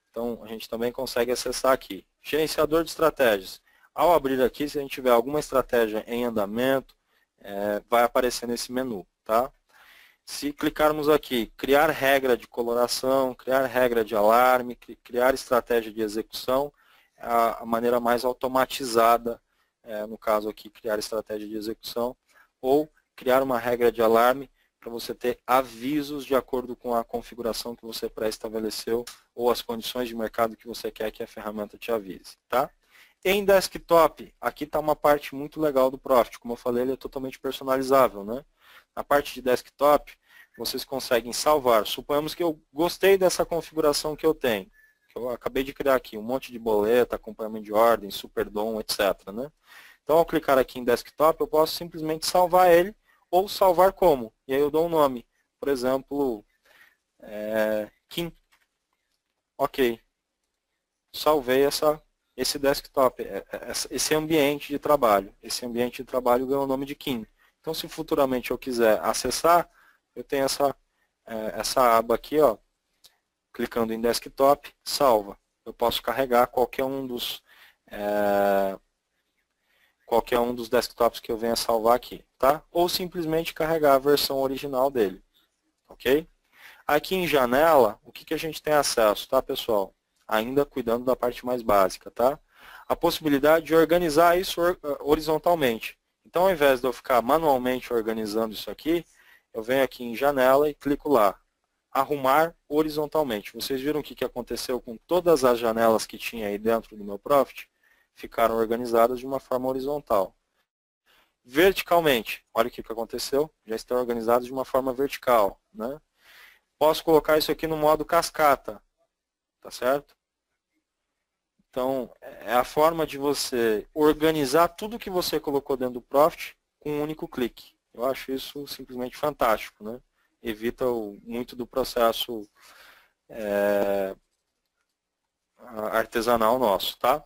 Então, a gente também consegue acessar aqui. Gerenciador de estratégias. Ao abrir aqui, se a gente tiver alguma estratégia em andamento, vai aparecer nesse menu, tá? Se clicarmos aqui, criar regra de coloração, criar regra de alarme, criar estratégia de execução, é a maneira mais automatizada, no caso aqui, criar estratégia de execução, ou criar uma regra de alarme para você ter avisos de acordo com a configuração que você pré-estabeleceu ou as condições de mercado que você quer que a ferramenta te avise, tá? Em desktop, aqui está uma parte muito legal do Profit. Como eu falei, ele é totalmente personalizável, né? Na parte de desktop, vocês conseguem salvar. Suponhamos que eu gostei dessa configuração que eu tenho. Que eu acabei de criar aqui um monte de boleta, acompanhamento de ordem, Superdom, etc. Né? Então, ao clicar aqui em desktop, eu posso simplesmente salvar ele, ou salvar como. E aí eu dou um nome. Por exemplo, Kim. Ok. Salvei esse desktop, esse ambiente de trabalho. Esse ambiente de trabalho ganha o nome de Kim. Então, se futuramente eu quiser acessar, eu tenho essa aba aqui, ó, clicando em desktop, salva. Eu posso carregar qualquer um dos desktops que eu venha salvar aqui, tá? Ou simplesmente carregar a versão original dele, ok? Aqui em janela, o que a gente tem acesso, tá, pessoal? Ainda cuidando da parte mais básica, tá? A possibilidade de organizar isso horizontalmente. Então, ao invés de eu ficar manualmente organizando isso aqui, eu venho aqui em janela e clico lá, arrumar horizontalmente. Vocês viram o que aconteceu com todas as janelas que tinha aí dentro do meu Profit? Ficaram organizadas de uma forma horizontal. Verticalmente, olha o que aconteceu, já estão organizadas de uma forma vertical, né? Posso colocar isso aqui no modo cascata, tá certo? Então, é a forma de você organizar tudo que você colocou dentro do Profit com um único clique. Eu acho isso simplesmente fantástico, né? Evita muito do processo artesanal nosso, tá?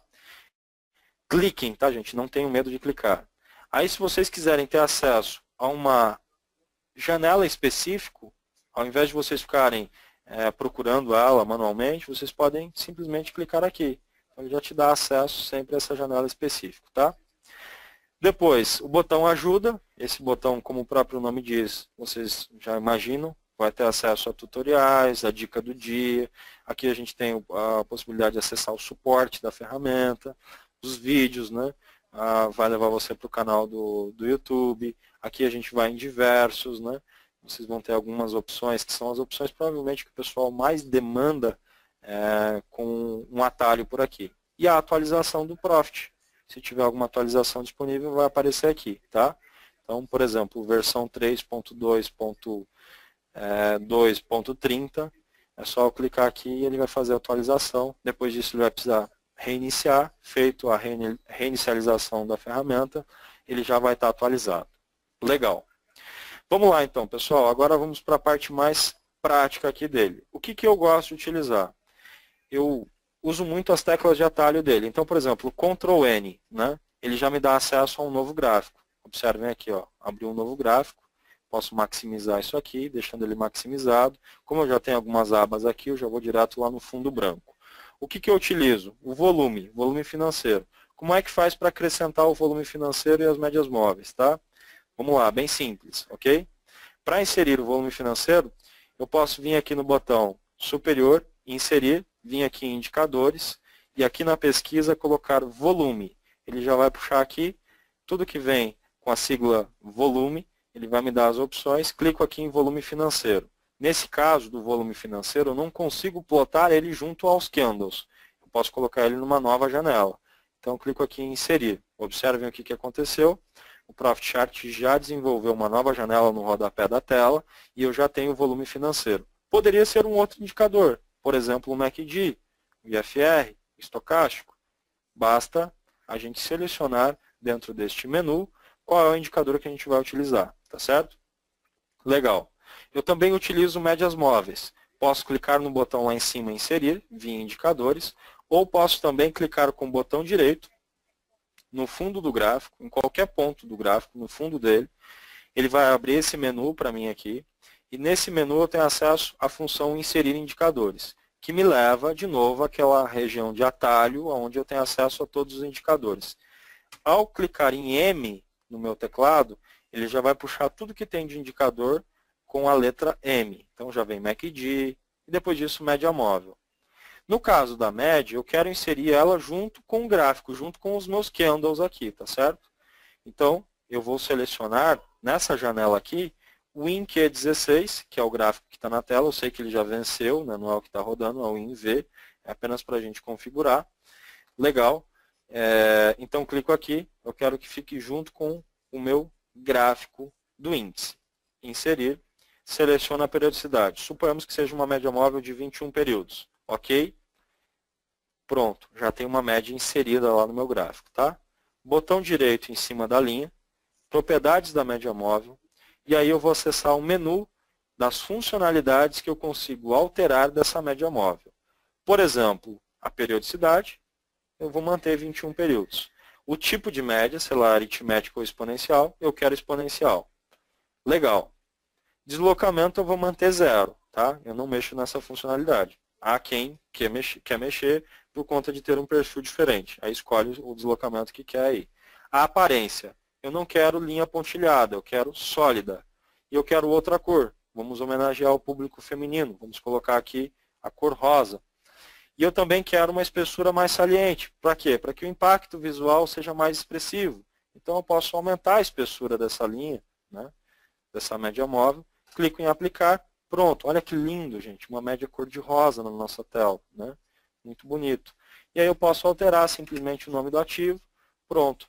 Cliquem, tá, gente? Não tenham medo de clicar. Aí, se vocês quiserem ter acesso a uma janela específica, ao invés de vocês ficarem procurando ela manualmente, vocês podem simplesmente clicar aqui. Então, ele já te dá acesso sempre a essa janela específica, tá? Depois, o botão ajuda. Esse botão, como o próprio nome diz, vocês já imaginam, vai ter acesso a tutoriais, a dica do dia. Aqui a gente tem a possibilidade de acessar o suporte da ferramenta, os vídeos, né? Vai levar você para o canal do YouTube. Aqui a gente vai em diversos, né? Vocês vão ter algumas opções, que são as opções provavelmente que o pessoal mais demanda com um atalho por aqui. E a atualização do Profit. Se tiver alguma atualização disponível, vai aparecer aqui, tá? Então, por exemplo, versão 3.2.2.30, é só eu clicar aqui e ele vai fazer a atualização. Depois disso, ele vai precisar reiniciar. Feito a reinicialização da ferramenta, ele já vai estar atualizado. Legal. Vamos lá, então, pessoal. Agora vamos para a parte mais prática aqui dele. O que eu gosto de utilizar? Eu uso muito as teclas de atalho dele. Então, por exemplo, o Ctrl N, né? Ele já me dá acesso a um novo gráfico. Observem aqui, ó, abriu um novo gráfico. Posso maximizar isso aqui, deixando ele maximizado. Como eu já tenho algumas abas aqui, eu já vou direto lá no fundo branco. O que eu utilizo? O volume financeiro. Como é que faz para acrescentar o volume financeiro e as médias móveis, tá? Vamos lá, bem simples, ok? Para inserir o volume financeiro, eu posso vir aqui no botão superior, inserir, vir aqui em indicadores e aqui na pesquisa colocar volume. Ele já vai puxar aqui tudo que vem com a sigla volume, ele vai me dar as opções, clico aqui em volume financeiro. Nesse caso do volume financeiro, eu não consigo plotar ele junto aos candles. Eu posso colocar ele numa nova janela. Então, eu clico aqui em inserir. Observem o que aconteceu. O Profit Chart já desenvolveu uma nova janela no rodapé da tela e eu já tenho o volume financeiro. Poderia ser um outro indicador, por exemplo, o MACD, o IFR, o estocástico. Basta a gente selecionar dentro deste menu qual é o indicador que a gente vai utilizar, tá certo? Legal. Eu também utilizo médias móveis. Posso clicar no botão lá em cima inserir, via indicadores, ou posso também clicar com o botão direito no fundo do gráfico, em qualquer ponto do gráfico, no fundo dele. Ele vai abrir esse menu para mim aqui, e nesse menu eu tenho acesso à função inserir indicadores, que me leva de novo àquela região de atalho, onde eu tenho acesso a todos os indicadores. Ao clicar em M no meu teclado, ele já vai puxar tudo que tem de indicador com a letra M. Então já vem MACD e depois disso média móvel. No caso da média, eu quero inserir ela junto com o gráfico, junto com os meus candles aqui, tá certo? Então, eu vou selecionar nessa janela aqui o WinQ16, que é o gráfico que está na tela. Eu sei que ele já venceu, né? Não é o que está rodando, é o WinV, é apenas para a gente configurar. Legal. Então, clico aqui, eu quero que fique junto com o meu gráfico do índice. Inserir, seleciono a periodicidade. Suponhamos que seja uma média móvel de 21 períodos. Ok? Pronto, já tem uma média inserida lá no meu gráfico, tá? botão direito em cima da linha, propriedades da média móvel, e aí eu vou acessar o menu das funcionalidades que eu consigo alterar dessa média móvel. Por exemplo, a periodicidade, eu vou manter 21 períodos. O tipo de média, sei lá, aritmética ou exponencial, eu quero exponencial. Legal. Deslocamento eu vou manter 0, tá? Eu não mexo nessa funcionalidade. Há quem quer mexer por conta de ter um perfil diferente. Aí escolhe o deslocamento que quer aí. A aparência. Eu não quero linha pontilhada, eu quero sólida. E eu quero outra cor. Vamos homenagear o público feminino. Vamos colocar aqui a cor rosa. E eu também quero uma espessura mais saliente. Para quê? Para que o impacto visual seja mais expressivo. Então eu posso aumentar a espessura dessa linha, né, dessa média móvel. Clico em aplicar. Pronto. Olha que lindo, gente. Uma média cor-de-rosa na nossa tela, né? Muito bonito. E aí eu posso alterar simplesmente o nome do ativo. Pronto.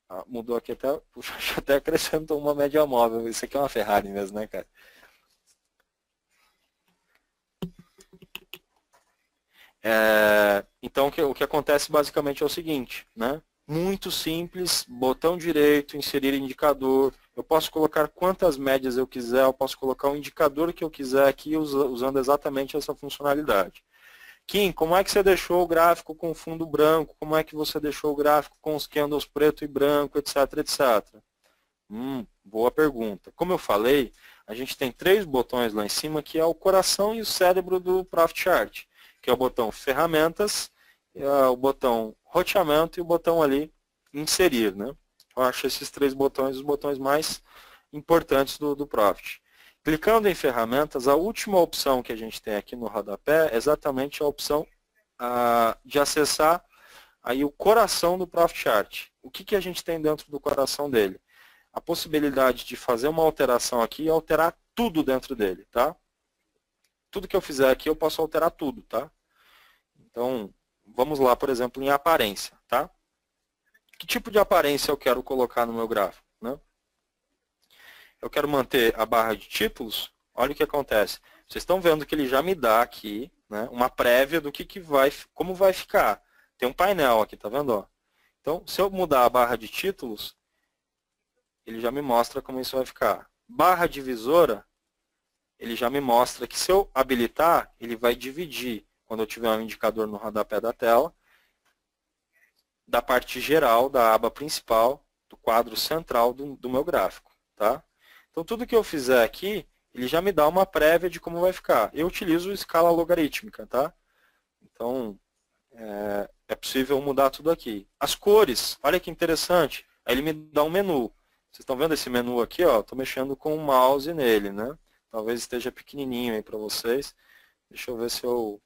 Ah, mudou aqui até, puxa, até acrescentou uma média móvel. Isso aqui é uma Ferrari mesmo, né, cara? Então, o que acontece basicamente é o seguinte, né? Muito simples, botão direito, inserir indicador. Eu posso colocar quantas médias eu quiser, eu posso colocar o indicador que eu quiser aqui usando exatamente essa funcionalidade. Kim, como é que você deixou o gráfico com fundo branco? Como é que você deixou o gráfico com os candles preto e branco, etc, etc? Boa pergunta. Como eu falei, a gente tem 3 botões lá em cima, que é o coração e o cérebro do Profit Chart, que é o botão ferramentas, o botão roteamento e o botão ali inserir, né? Eu acho esses 3 botões os botões mais importantes do Profit. Clicando em ferramentas, a última opção que a gente tem aqui no rodapé é exatamente a opção de acessar aí o coração do Profit Chart. O que a gente tem dentro do coração dele? A possibilidade de fazer uma alteração aqui e alterar tudo dentro dele, tá? Tudo que eu fizer aqui eu posso alterar tudo, tá? Então, vamos lá, por exemplo, em aparência, tá? Que tipo de aparência eu quero colocar no meu gráfico, né? Eu quero manter a barra de títulos. Olha o que acontece. Vocês estão vendo que ele já me dá aqui, né, uma prévia do como vai ficar. Tem um painel aqui, tá vendo? Ó? Então, se eu mudar a barra de títulos, ele já me mostra como isso vai ficar. Barra divisora, ele já me mostra que se eu habilitar, ele vai dividir, quando eu tiver um indicador no rodapé da tela, da parte geral, da aba principal, do quadro central do meu gráfico. Tá? Então, tudo que eu fizer aqui, ele já me dá uma prévia de como vai ficar. Eu utilizo escala logarítmica, tá? Então, é possível mudar tudo aqui. As cores, olha que interessante. Aí ele me dá um menu. Vocês estão vendo esse menu aqui? Estou mexendo com o mouse nele, né? Talvez esteja pequenininho aí para vocês. Deixa eu ver se eu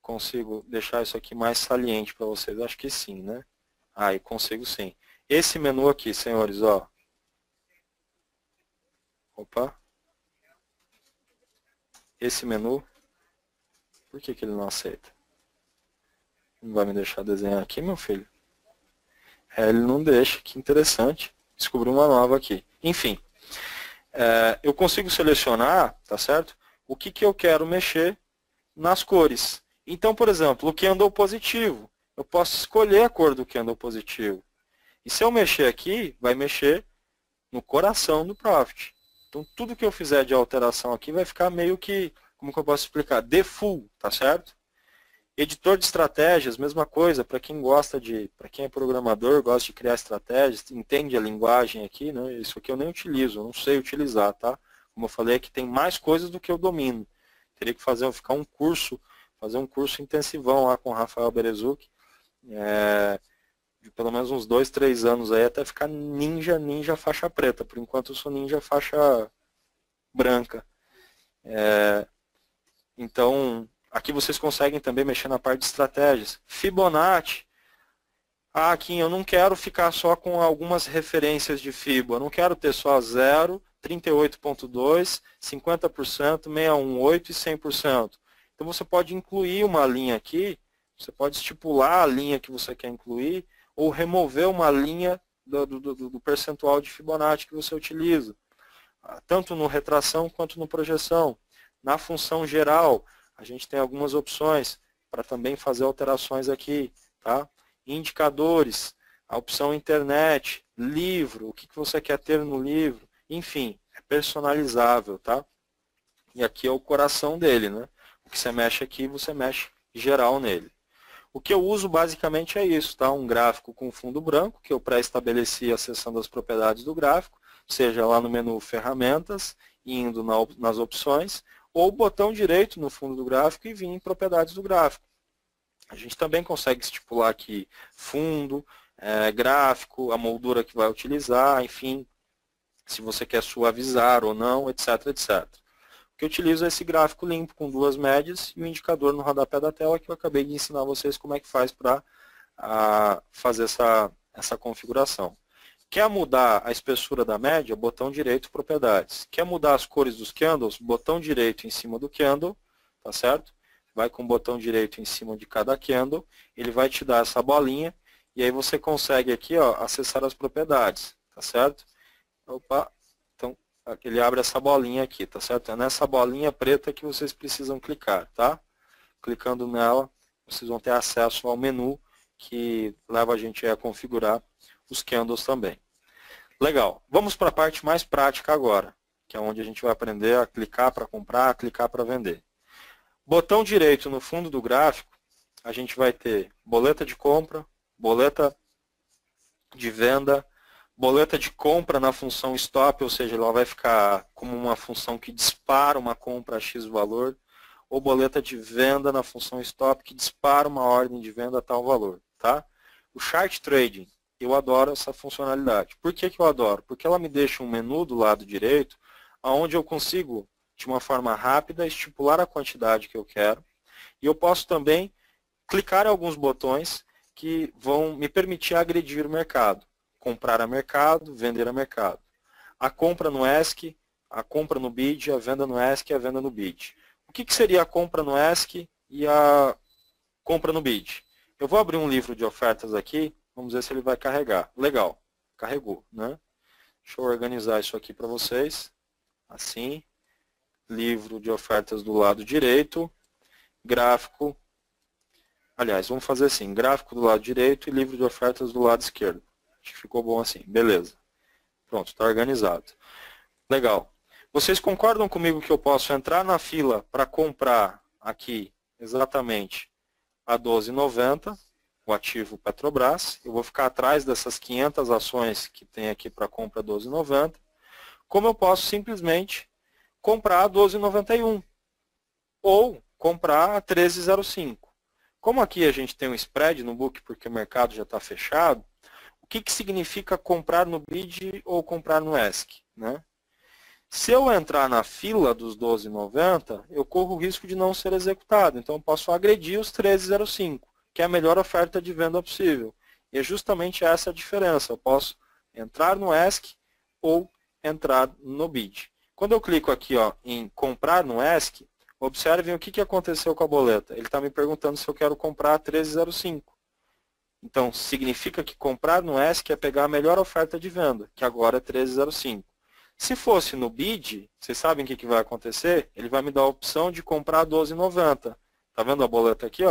consigo deixar isso aqui mais saliente para vocês. Acho que sim, né? Aí, consigo sim. Esse menu aqui, senhores, ó. Opa. Esse menu, por que ele não aceita? Não vai me deixar desenhar aqui, meu filho? Ele não deixa, que interessante. Descobri uma nova aqui. Enfim, eu consigo selecionar, tá certo? O que eu quero mexer nas cores. Então, por exemplo, o candle positivo. Eu posso escolher a cor do candle positivo. E se eu mexer aqui, vai mexer no coração do Profit. Então, tudo que eu fizer de alteração aqui vai ficar meio que, como que eu posso explicar? Default, tá certo? Editor de estratégias, mesma coisa, para quem para quem é programador, gosta de criar estratégias, entende a linguagem aqui, né? Isso aqui eu nem utilizo, eu não sei utilizar, tá? Como eu falei, aqui tem mais coisas do que eu domino. Teria que fazer um curso intensivão lá com o Rafael Berezuc, de pelo menos uns 2, 3 anos aí, até ficar ninja faixa preta. Por enquanto eu sou ninja faixa branca. Então, aqui vocês conseguem também mexer na parte de estratégias. Fibonacci. Aqui eu não quero ficar só com algumas referências de Fibo. Eu não quero ter só 0, 38.2, 50%, 618 e 100%. Então você pode incluir uma linha aqui, você pode estipular a linha que você quer incluir, ou remover uma linha do percentual de Fibonacci que você utiliza. Tanto no retração quanto no projeção. Na função geral, a gente tem algumas opções para também fazer alterações aqui. Tá? Indicadores, a opção internet, livro, o que você quer ter no livro, enfim, é personalizável, tá? E aqui é o coração dele, né? O que você mexe aqui, você mexe geral nele. O que eu uso basicamente é isso, tá? Um gráfico com fundo branco, que eu pré-estabeleci acessando as propriedades do gráfico, seja lá no menu ferramentas, indo nas opções, ou o botão direito no fundo do gráfico e vir em propriedades do gráfico. A gente também consegue estipular aqui fundo, gráfico, a moldura que vai utilizar, enfim, se você quer suavizar ou não, etc, etc. O que eu utilizo é esse gráfico limpo com duas médias e o indicador no rodapé da tela que eu acabei de ensinar vocês como é que faz para fazer essa configuração. Quer mudar a espessura da média? Botão direito, propriedades. Quer mudar as cores dos candles? Botão direito em cima do candle, tá certo? Vai com o botão direito em cima de cada candle, ele vai te dar essa bolinha, e aí você consegue aqui, ó, acessar as propriedades, tá certo? Opa, então ele abre essa bolinha aqui, tá certo? É nessa bolinha preta que vocês precisam clicar, tá? Clicando nela, vocês vão ter acesso ao menu que leva a gente a configurar os candles também. Legal, vamos para a parte mais prática agora, que é onde a gente vai aprender a clicar para comprar, clicar para vender. Botão direito no fundo do gráfico, a gente vai ter boleta de compra, boleta de venda, boleta de compra na função stop, ou seja, ela vai ficar como uma função que dispara uma compra a X valor, ou boleta de venda na função stop, que dispara uma ordem de venda a tal valor. Tá? O Chart Trading, eu adoro essa funcionalidade. Por que eu adoro? Porque ela me deixa um menu do lado direito, onde eu consigo, de uma forma rápida, estipular a quantidade que eu quero. E eu posso também clicar em alguns botões que vão me permitir agredir o mercado. Comprar a mercado, vender a mercado. A compra no ESC, a compra no BID, a venda no ESC e a venda no BID. O que seria a compra no ESC e a compra no BID? Eu vou abrir um livro de ofertas aqui, vamos ver se ele vai carregar. Legal, carregou, né? Deixa eu organizar isso aqui para vocês. Assim, livro de ofertas do lado direito, gráfico. Aliás, vamos fazer assim, gráfico do lado direito e livro de ofertas do lado esquerdo. Acho que ficou bom assim, beleza. Pronto, está organizado. Legal. Vocês concordam comigo que eu posso entrar na fila para comprar aqui exatamente a 12,90, o ativo Petrobras. Eu vou ficar atrás dessas 500 ações que tem aqui para compra 12,90. Como eu posso simplesmente comprar a 12,91 ou comprar a 13,05. Como aqui a gente tem um spread no book porque o mercado já está fechado, o que significa comprar no BID ou comprar no ESC? Né? Se eu entrar na fila dos 12,90, eu corro o risco de não ser executado. Então, eu posso agredir os 13,05, que é a melhor oferta de venda possível. E é justamente essa a diferença. Eu posso entrar no ESC ou entrar no BID. Quando eu clico aqui em comprar no ESC, observem o que aconteceu com a boleta. Ele está me perguntando se eu quero comprar a 13,05. Então, significa que comprar no ESC é pegar a melhor oferta de venda, que agora é 13,05. Se fosse no BID, vocês sabem o que vai acontecer? Ele vai me dar a opção de comprar 12,90. Está vendo a boleta aqui?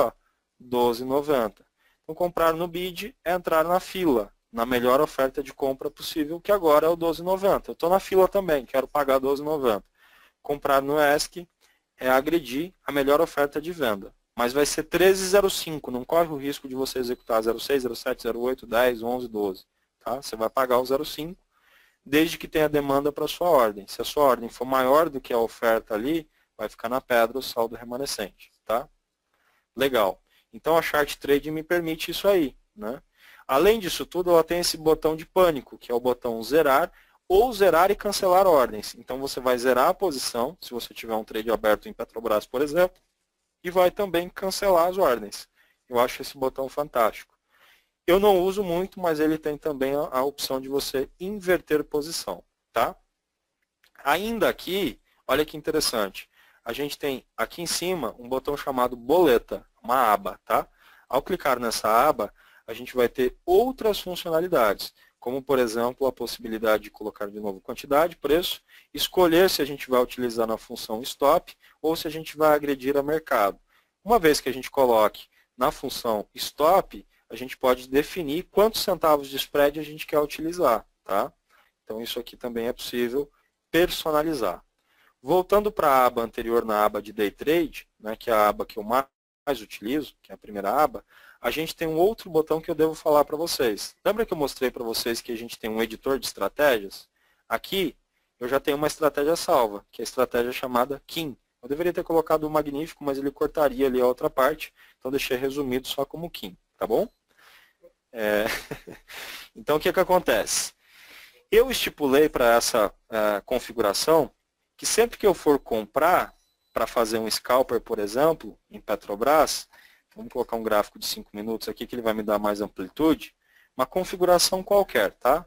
12,90. Então, comprar no BID é entrar na fila, na melhor oferta de compra possível, que agora é o 12,90. Eu estou na fila também, quero pagar 12,90. Comprar no ESC é agredir a melhor oferta de venda. Mas vai ser 13,05, não corre o risco de você executar 0,6, 0,7, 0,8, 10, 11, 12. Tá? Você vai pagar o 0,5. Desde que tenha demanda para a sua ordem. Se a sua ordem for maior do que a oferta ali, vai ficar na pedra o saldo remanescente. Tá? Legal. Então a Chart Trading me permite isso aí. Né? Além disso tudo, ela tem esse botão de pânico, que é o botão zerar, ou zerar e cancelar ordens. Então você vai zerar a posição, se você tiver um trade aberto em Petrobras, por exemplo, e vai também cancelar as ordens. Eu acho esse botão fantástico. Eu não uso muito, mas ele tem também a opção de você inverter posição. Tá? Ainda aqui, olha que interessante, a gente tem aqui em cima um botão chamado boleta, uma aba. Tá? Ao clicar nessa aba, a gente vai ter outras funcionalidades, como, por exemplo, a possibilidade de colocar de novo quantidade, preço, escolher se a gente vai utilizar na função stop ou se a gente vai agredir a mercado. Uma vez que a gente coloque na função stop, a gente pode definir quantos centavos de spread a gente quer utilizar. Tá? Então, isso aqui também é possível personalizar. Voltando para a aba anterior, na aba de Day Trade, né, que é a aba que eu mais utilizo, que é a primeira aba, a gente tem um outro botão que eu devo falar para vocês. Lembra que eu mostrei para vocês que a gente tem um editor de estratégias? Aqui, eu já tenho uma estratégia salva, que é a estratégia chamada KIM. Eu deveria ter colocado o magnífico, mas ele cortaria ali a outra parte, então deixei resumido só como KIM, tá bom? Então, o que acontece? Eu estipulei para essa configuração que sempre que eu for comprar, para fazer um scalper, por exemplo, em Petrobras, vamos colocar um gráfico de 5 minutos aqui que ele vai me dar mais amplitude, uma configuração qualquer, tá?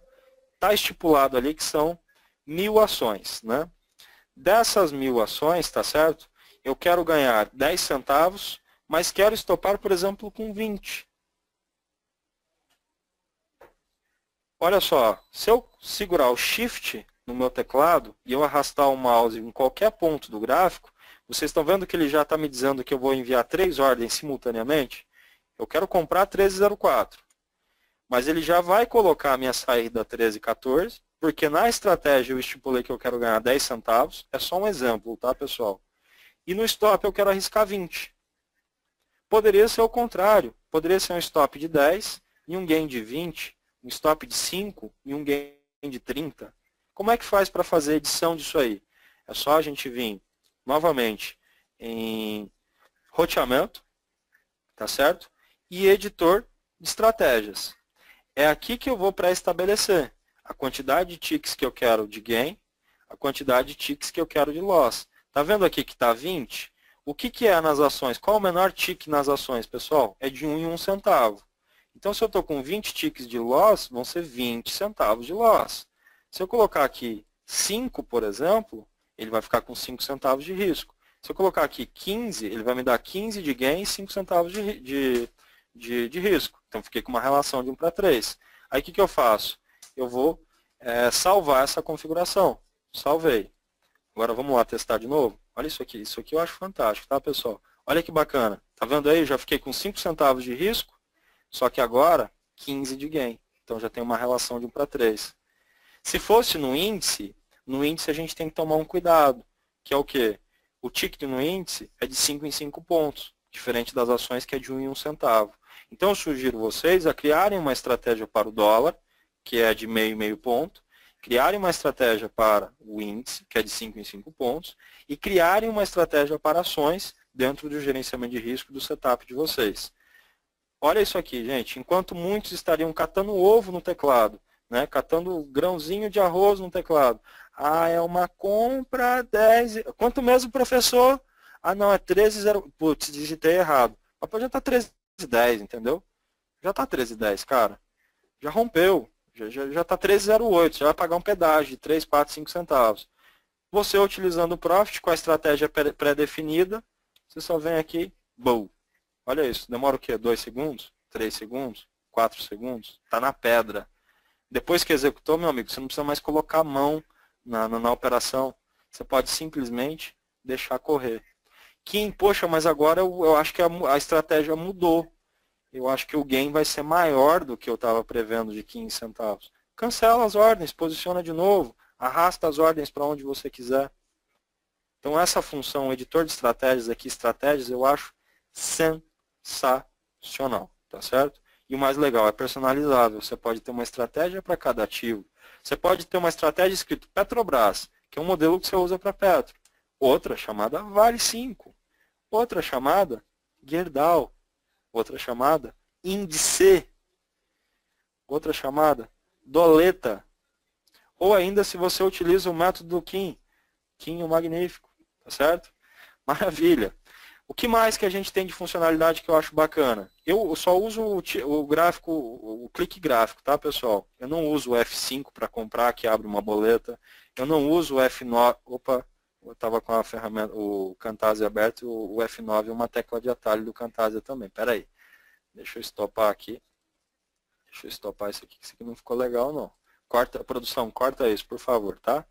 Está estipulado ali que são 1000 ações, né? Dessas 1000 ações, tá certo? Eu quero ganhar 10 centavos, mas quero estopar, por exemplo, com 20. Olha só, se eu segurar o Shift no meu teclado e eu arrastar o mouse em qualquer ponto do gráfico, vocês estão vendo que ele já está me dizendo que eu vou enviar 3 ordens simultaneamente? Eu quero comprar 13,04. Mas ele já vai colocar a minha saída 13,14, porque na estratégia eu estipulei que eu quero ganhar 10 centavos. É só um exemplo, tá, pessoal? E no stop eu quero arriscar 20. Poderia ser o contrário. Poderia ser um stop de 10 e um gain de 20, um stop de 5 e um gain de 30. Como é que faz para fazer a edição disso aí? É só a gente vir novamente em roteamento, tá certo? E editor de estratégias. É aqui que eu vou pré-estabelecer a quantidade de ticks que eu quero de gain, a quantidade de ticks que eu quero de loss. Tá vendo aqui que está 20? O que é nas ações? Qual o menor tick nas ações, pessoal? É de 1 em 1 centavo. Então, se eu estou com 20 ticks de loss, vão ser 20 centavos de loss. Se eu colocar aqui 5, por exemplo, ele vai ficar com 5 centavos de risco. Se eu colocar aqui 15, ele vai me dar 15 de gain e 5 centavos de risco. Então, fiquei com uma relação de 1 para 3. Aí, o que eu faço? Eu vou salvar essa configuração. Salvei. Agora, vamos lá testar de novo? Olha isso aqui. Isso aqui eu acho fantástico, tá, pessoal? Olha que bacana. Tá vendo aí? Eu já fiquei com 5 centavos de risco, só que agora 15 de gain. Então, já tem uma relação de 1 para 3. Se fosse no índice a gente tem que tomar um cuidado, que é o quê? O ticket no índice é de 5 em 5 pontos, diferente das ações que é de 1 em 1 centavo. Então, eu sugiro vocês a criarem uma estratégia para o dólar, que é de meio e meio ponto, criarem uma estratégia para o índice, que é de 5 em 5 pontos, e criarem uma estratégia para ações dentro do gerenciamento de risco do setup de vocês. Olha isso aqui, gente. Enquanto muitos estariam catando ovo no teclado, né, catando grãozinho de arroz no teclado. Ah, é uma compra 10... Quanto mesmo, professor? Ah, não, é 13,0... Putz, digitei errado. Mas já está 13,10, entendeu? Já está 13,10, cara. Já rompeu. Já está 13,08. Já vai pagar um pedágio de 3, 4, 5 centavos. Você utilizando o Profit com a estratégia pré-definida, você só vem aqui, boom. Olha isso. Demora o quê? 2 segundos? 3 segundos? 4 segundos? Está na pedra. Depois que executou, meu amigo, você não precisa mais colocar a mão na operação. Você pode simplesmente deixar correr. Kim, poxa, mas agora eu acho que a estratégia mudou. Eu acho que o gain vai ser maior do que eu estava prevendo de 15 centavos. Cancela as ordens, posiciona de novo, arrasta as ordens para onde você quiser. Então essa função, editor de estratégias aqui, estratégias, eu acho sensacional, tá certo? E o mais legal, é personalizável. Você pode ter uma estratégia para cada ativo. Você pode ter uma estratégia escrito Petrobras, que é um modelo que você usa para Petro. Outra chamada Vale 5. Outra chamada Gerdau. Outra chamada Índice. Outra chamada Doleta. Ou ainda se você utiliza o método Kim. Kim o Magnífico. Tá certo? Maravilha. O que mais que a gente tem de funcionalidade que eu acho bacana? Eu só uso o gráfico, o clique gráfico, tá, pessoal? Eu não uso o F5 para comprar, que abre uma boleta. Eu não uso o F9. Opa, eu estava com a ferramenta, o Camtasia aberto, o F9 é uma tecla de atalho do Camtasia também. Espera aí. Deixa eu estopar aqui. Deixa eu estopar isso aqui, que isso aqui não ficou legal, não. Corta, produção, corta isso, por favor, tá?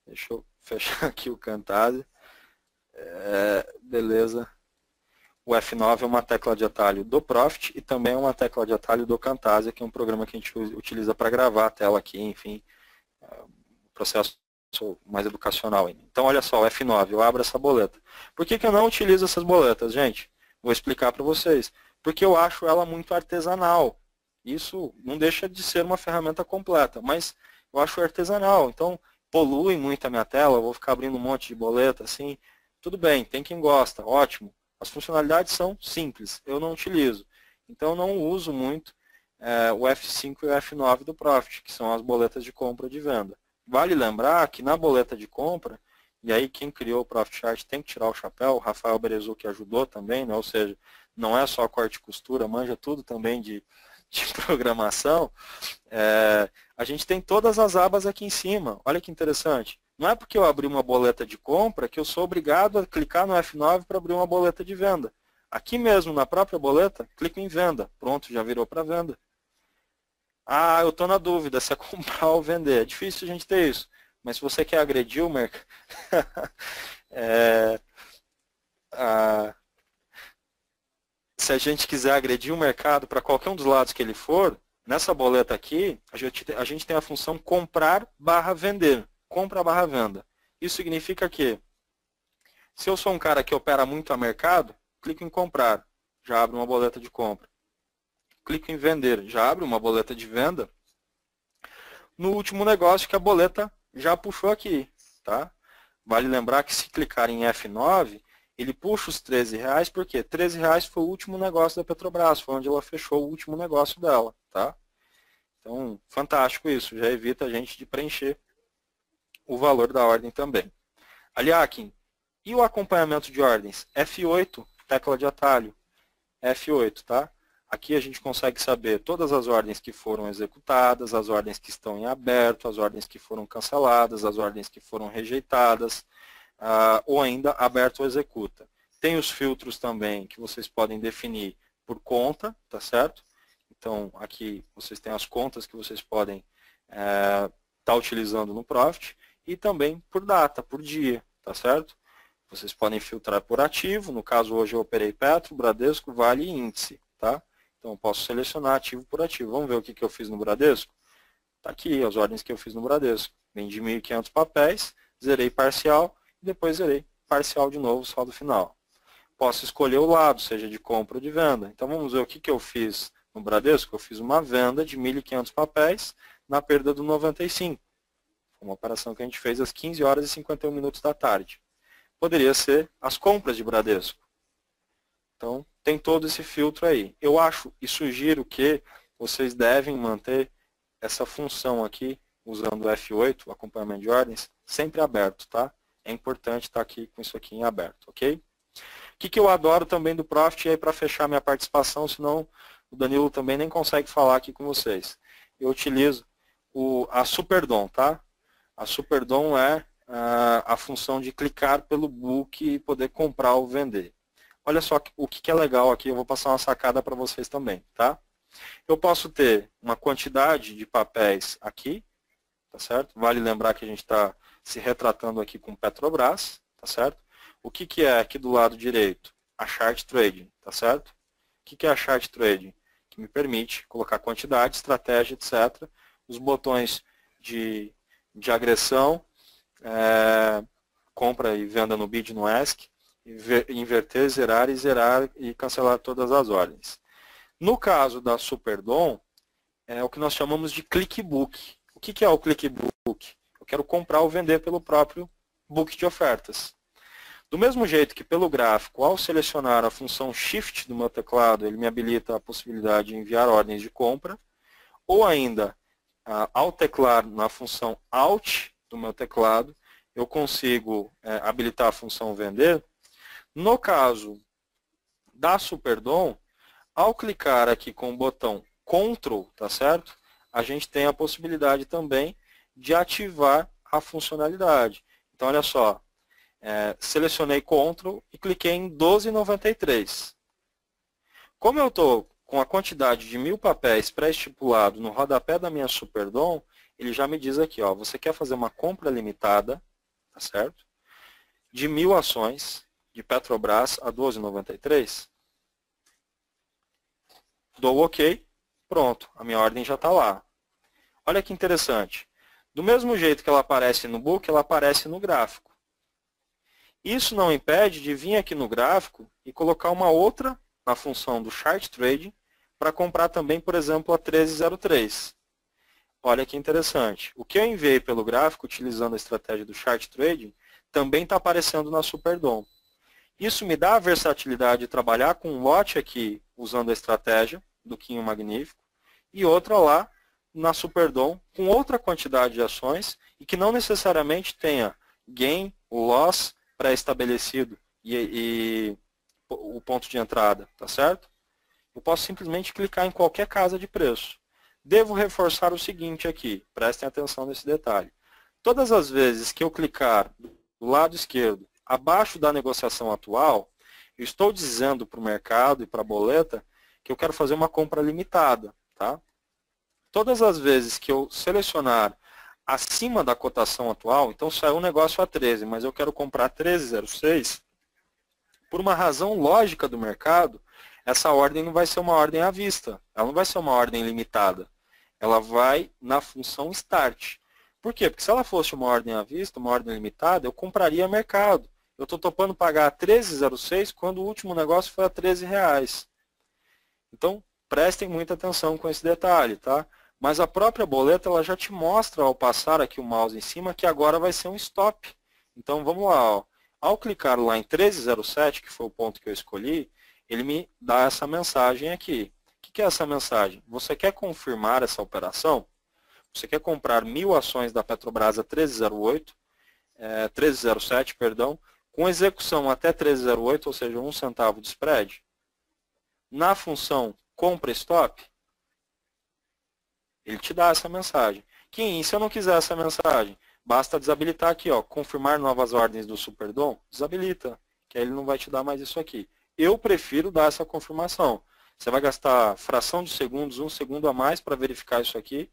Deixa eu fechar aqui o Camtasia. Beleza. O F9 é uma tecla de atalho do Profit e também é uma tecla de atalho do Camtasia, que é um programa que a gente utiliza para gravar a tela aqui, enfim, processo mais educacional ainda. Então, olha só, o F9, eu abro essa boleta. Por que eu não utilizo essas boletas, gente? Vou explicar para vocês. Porque eu acho ela muito artesanal. Isso não deixa de ser uma ferramenta completa, mas eu acho artesanal. Então, polui muito a minha tela, eu vou ficar abrindo um monte de boleta, assim. Tudo bem, tem quem gosta, ótimo. As funcionalidades são simples, eu não utilizo. Então, eu não uso muito o F5 e o F9 do Profit, que são as boletas de compra ou de venda. Vale lembrar que na boleta de compra, e aí quem criou o Profit Chart tem que tirar o chapéu, o Rafael Berezu que ajudou também, né? Ou seja, não é só corte e costura, manja tudo também de programação, a gente tem todas as abas aqui em cima. Olha que interessante. Não é porque eu abri uma boleta de compra que eu sou obrigado a clicar no F9 para abrir uma boleta de venda. Aqui mesmo, na própria boleta, clico em venda. Pronto, já virou para venda. Ah, eu estou na dúvida se é comprar ou vender. É difícil a gente ter isso. Mas se você quer agredir o mercado... se a gente quiser agredir o mercado para qualquer um dos lados que ele for, nessa boleta aqui, a gente tem a função comprar/vender. Compra/venda. Isso significa que, se eu sou um cara que opera muito a mercado, clico em comprar, já abre uma boleta de compra. Clico em vender, já abre uma boleta de venda. No último negócio que a boleta já puxou aqui. Tá? Vale lembrar que se clicar em F9, ele puxa os R$13, porque R$13 foi o último negócio da Petrobras, foi onde ela fechou o último negócio dela. Tá? Então, fantástico isso, já evita a gente de preencher o valor da ordem também. Aliakin, e o acompanhamento de ordens? F8, tecla de atalho. F8, tá? Aqui a gente consegue saber todas as ordens que foram executadas, as ordens que estão em aberto, as ordens que foram canceladas, as ordens que foram rejeitadas, ou ainda aberto ou executa. Tem os filtros também que vocês podem definir por conta, tá certo? Então, aqui vocês têm as contas que vocês podem estar utilizando no Profit e também por data, por dia, tá certo? Vocês podem filtrar por ativo, no caso hoje eu operei Petro, Bradesco, Vale e Índice, tá? Então eu posso selecionar ativo por ativo. Vamos ver o que eu fiz no Bradesco? Está aqui as ordens que eu fiz no Bradesco. Vendi 1.500 papéis, zerei parcial e depois zerei parcial de novo, saldo final. Posso escolher o lado, seja de compra ou de venda. Então vamos ver o que eu fiz no Bradesco. Eu fiz uma venda de 1.500 papéis na perda do 95. Uma operação que a gente fez às 15 horas e 51 minutos da tarde. Poderia ser as compras de Bradesco. Então, tem todo esse filtro aí. Eu acho e sugiro que vocês devem manter essa função aqui, usando o F8, o acompanhamento de ordens, sempre aberto, tá? É importante estar aqui com isso aqui em aberto, ok? O que eu adoro também do Profit, e aí para fechar minha participação, senão o Danilo também nem consegue falar aqui com vocês. Eu utilizo a SuperDOM, tá? A SuperDOM é a função de clicar pelo book e poder comprar ou vender. Olha só o que é legal aqui, eu vou passar uma sacada para vocês também, tá? Eu posso ter uma quantidade de papéis aqui, tá certo? Vale lembrar que a gente está se retratando aqui com Petrobras, tá certo? O que é aqui do lado direito? A Chart Trading, tá certo? O que é a Chart Trading? Que me permite colocar quantidade, estratégia, etc. Os botões de agressão, compra e venda no bid no ask, inverter, zerar e cancelar todas as ordens. No caso da SuperDOM, é o que nós chamamos de clickbook. O que é o clickbook? Eu quero comprar ou vender pelo próprio book de ofertas. Do mesmo jeito que pelo gráfico, ao selecionar a função Shift do meu teclado, ele me habilita a possibilidade de enviar ordens de compra, ou ainda, ao teclar na função Alt do meu teclado, eu consigo habilitar a função vender. No caso da SuperDOM, ao clicar aqui com o botão Ctrl, tá certo? A gente tem a possibilidade também de ativar a funcionalidade. Então, olha só, selecionei Ctrl e cliquei em 12,93. Como eu estou com a quantidade de 1.000 papéis pré-estipulado no rodapé da minha SuperDOM, ele já me diz aqui, ó, você quer fazer uma compra limitada, tá certo? De 1.000 ações de Petrobras a 12,93. dou OK, pronto, a minha ordem já está lá. Olha que interessante. Do mesmo jeito que ela aparece no book, ela aparece no gráfico. Isso não impede de vir aqui no gráfico e colocar uma outra na função do Chart Trading para comprar também, por exemplo, a 1303. Olha que interessante. O que eu enviei pelo gráfico, utilizando a estratégia do Chart Trading, também está aparecendo na Superdom. Isso me dá a versatilidade de trabalhar com um lote aqui, usando a estratégia do Quinho Magnífico, e outra lá na Superdom, com outra quantidade de ações, e que não necessariamente tenha gain, loss pré-estabelecido e o ponto de entrada, tá certo? Eu posso simplesmente clicar em qualquer casa de preço. Devo reforçar o seguinte aqui, prestem atenção nesse detalhe. Todas as vezes que eu clicar do lado esquerdo, abaixo da negociação atual, eu estou dizendo para o mercado e para a boleta que eu quero fazer uma compra limitada. Tá? Todas as vezes que eu selecionar acima da cotação atual, então saiu um negócio a 13, mas eu quero comprar 13,06, por uma razão lógica do mercado, essa ordem não vai ser uma ordem à vista, ela não vai ser uma ordem limitada, ela vai na função Start. Por quê? Porque se ela fosse uma ordem à vista, uma ordem limitada, eu compraria mercado. Eu estou topando pagar 13,06 quando o último negócio foi a R$13. Então, prestem muita atenção com esse detalhe, tá? Mas a própria boleta ela já te mostra, ao passar aqui o mouse em cima, que agora vai ser um stop. Então, vamos lá. Ó. Ao clicar lá em 13,07, que foi o ponto que eu escolhi, ele me dá essa mensagem aqui. O que é essa mensagem? Você quer confirmar essa operação? Você quer comprar 1.000 ações da Petrobras a 13,07, perdão, com execução até 13,08, ou seja, 1 centavo de spread? Na função compra stop, ele te dá essa mensagem. Kim, se eu não quiser essa mensagem, basta desabilitar aqui, ó, confirmar novas ordens do Superdom, desabilita, que aí ele não vai te dar mais isso aqui. Eu prefiro dar essa confirmação. Você vai gastar fração de segundos, 1 segundo a mais para verificar isso aqui,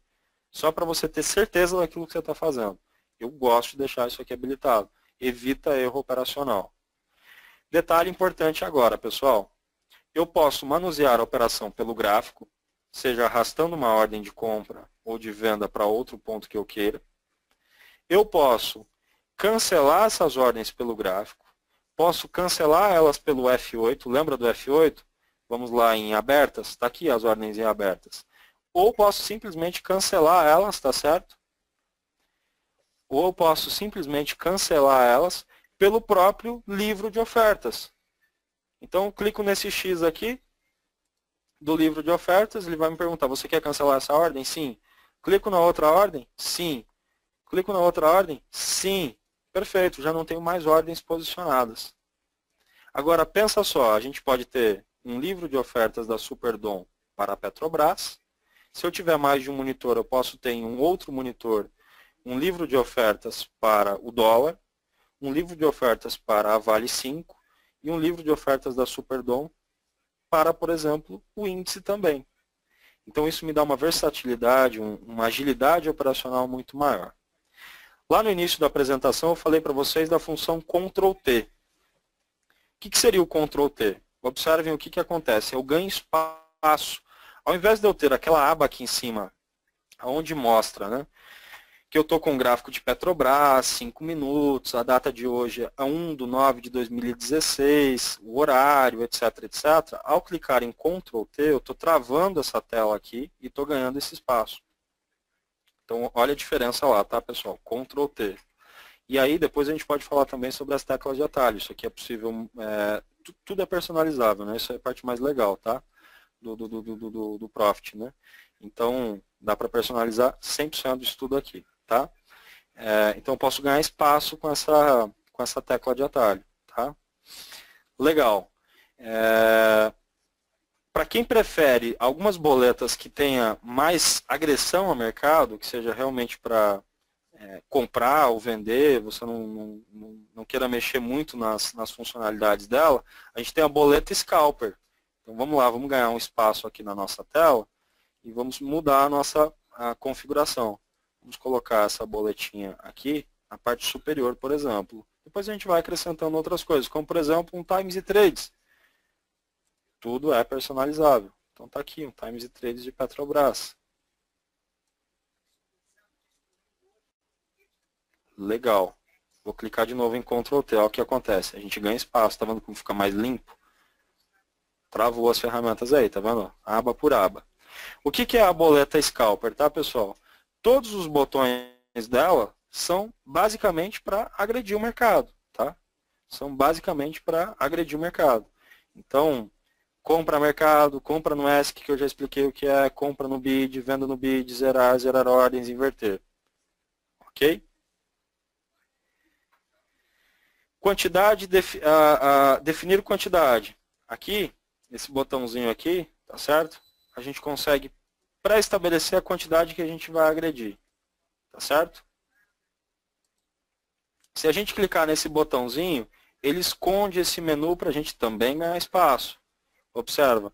só para você ter certeza daquilo que você está fazendo. Eu gosto de deixar isso aqui habilitado. Evita erro operacional. Detalhe importante agora, pessoal. Eu posso manusear a operação pelo gráfico, seja arrastando uma ordem de compra ou de venda para outro ponto que eu queira. Eu posso cancelar essas ordens pelo gráfico. Posso cancelar elas pelo F8. Lembra do F8? Vamos lá em abertas. Está aqui as ordens em abertas. Ou posso simplesmente cancelar elas, tá certo? Ou eu posso simplesmente cancelar elas pelo próprio livro de ofertas. Então, eu clico nesse X aqui do livro de ofertas, ele vai me perguntar, você quer cancelar essa ordem? Sim. Clico na outra ordem? Sim. Clico na outra ordem? Sim. Perfeito, já não tenho mais ordens posicionadas. Agora, pensa só, a gente pode ter um livro de ofertas da Superdom para a Petrobras. Se eu tiver mais de um monitor, eu posso ter em um outro monitor um livro de ofertas para o dólar, um livro de ofertas para a Vale 5 e um livro de ofertas da Superdom para, por exemplo, o índice também. Então, isso me dá uma versatilidade, uma agilidade operacional muito maior. Lá no início da apresentação, eu falei para vocês da função Ctrl+T. O que seria o Ctrl+T? Observem o que acontece. Eu ganho espaço. Ao invés de eu ter aquela aba aqui em cima, onde mostra, né, que eu estou com um gráfico de Petrobras, 5 minutos, a data de hoje é 1/9/2016, o horário, etc, etc. Ao clicar em Ctrl+T, eu estou travando essa tela aqui e estou ganhando esse espaço. Então, olha a diferença lá, tá, pessoal? Ctrl+T. E aí, depois a gente pode falar também sobre as teclas de atalho. Isso aqui é possível, tudo é personalizável, né? Isso é a parte mais legal, tá? Do Profit, né? Então, dá para personalizar 100% disso tudo aqui, tá? Então, eu posso ganhar espaço com essa tecla de atalho, tá? Legal. Para quem prefere algumas boletas que tenha mais agressão ao mercado, que seja realmente para comprar ou vender, você não queira mexer muito nas funcionalidades dela, a gente tem a boleta Scalper. Então vamos lá, vamos ganhar um espaço aqui na nossa tela e vamos mudar a nossa configuração. Vamos colocar essa boletinha aqui na parte superior, por exemplo. Depois a gente vai acrescentando outras coisas, como por exemplo um Times e Trades. Tudo é personalizável, Então está aqui, um Times e Trades de Petrobras. Legal. Vou clicar de novo em Ctrl T. Olha o que acontece. A gente ganha espaço. Tá vendo como fica mais limpo? Travou as ferramentas aí, tá vendo? Aba por aba. O que é a boleta Scalper, tá, pessoal? Todos os botões dela são basicamente para agredir o mercado, tá? São basicamente para agredir o mercado. Então, compra mercado, compra no ESC, que eu já expliquei o que é, compra no BID, venda no BID, zerar, zerar ordens, inverter. Ok? Quantidade, definir quantidade. Aqui, esse botãozinho aqui, tá certo? A gente consegue pré-estabelecer a quantidade que a gente vai agredir. Tá certo? Se a gente clicar nesse botãozinho, ele esconde esse menu para a gente também ganhar espaço. Observa.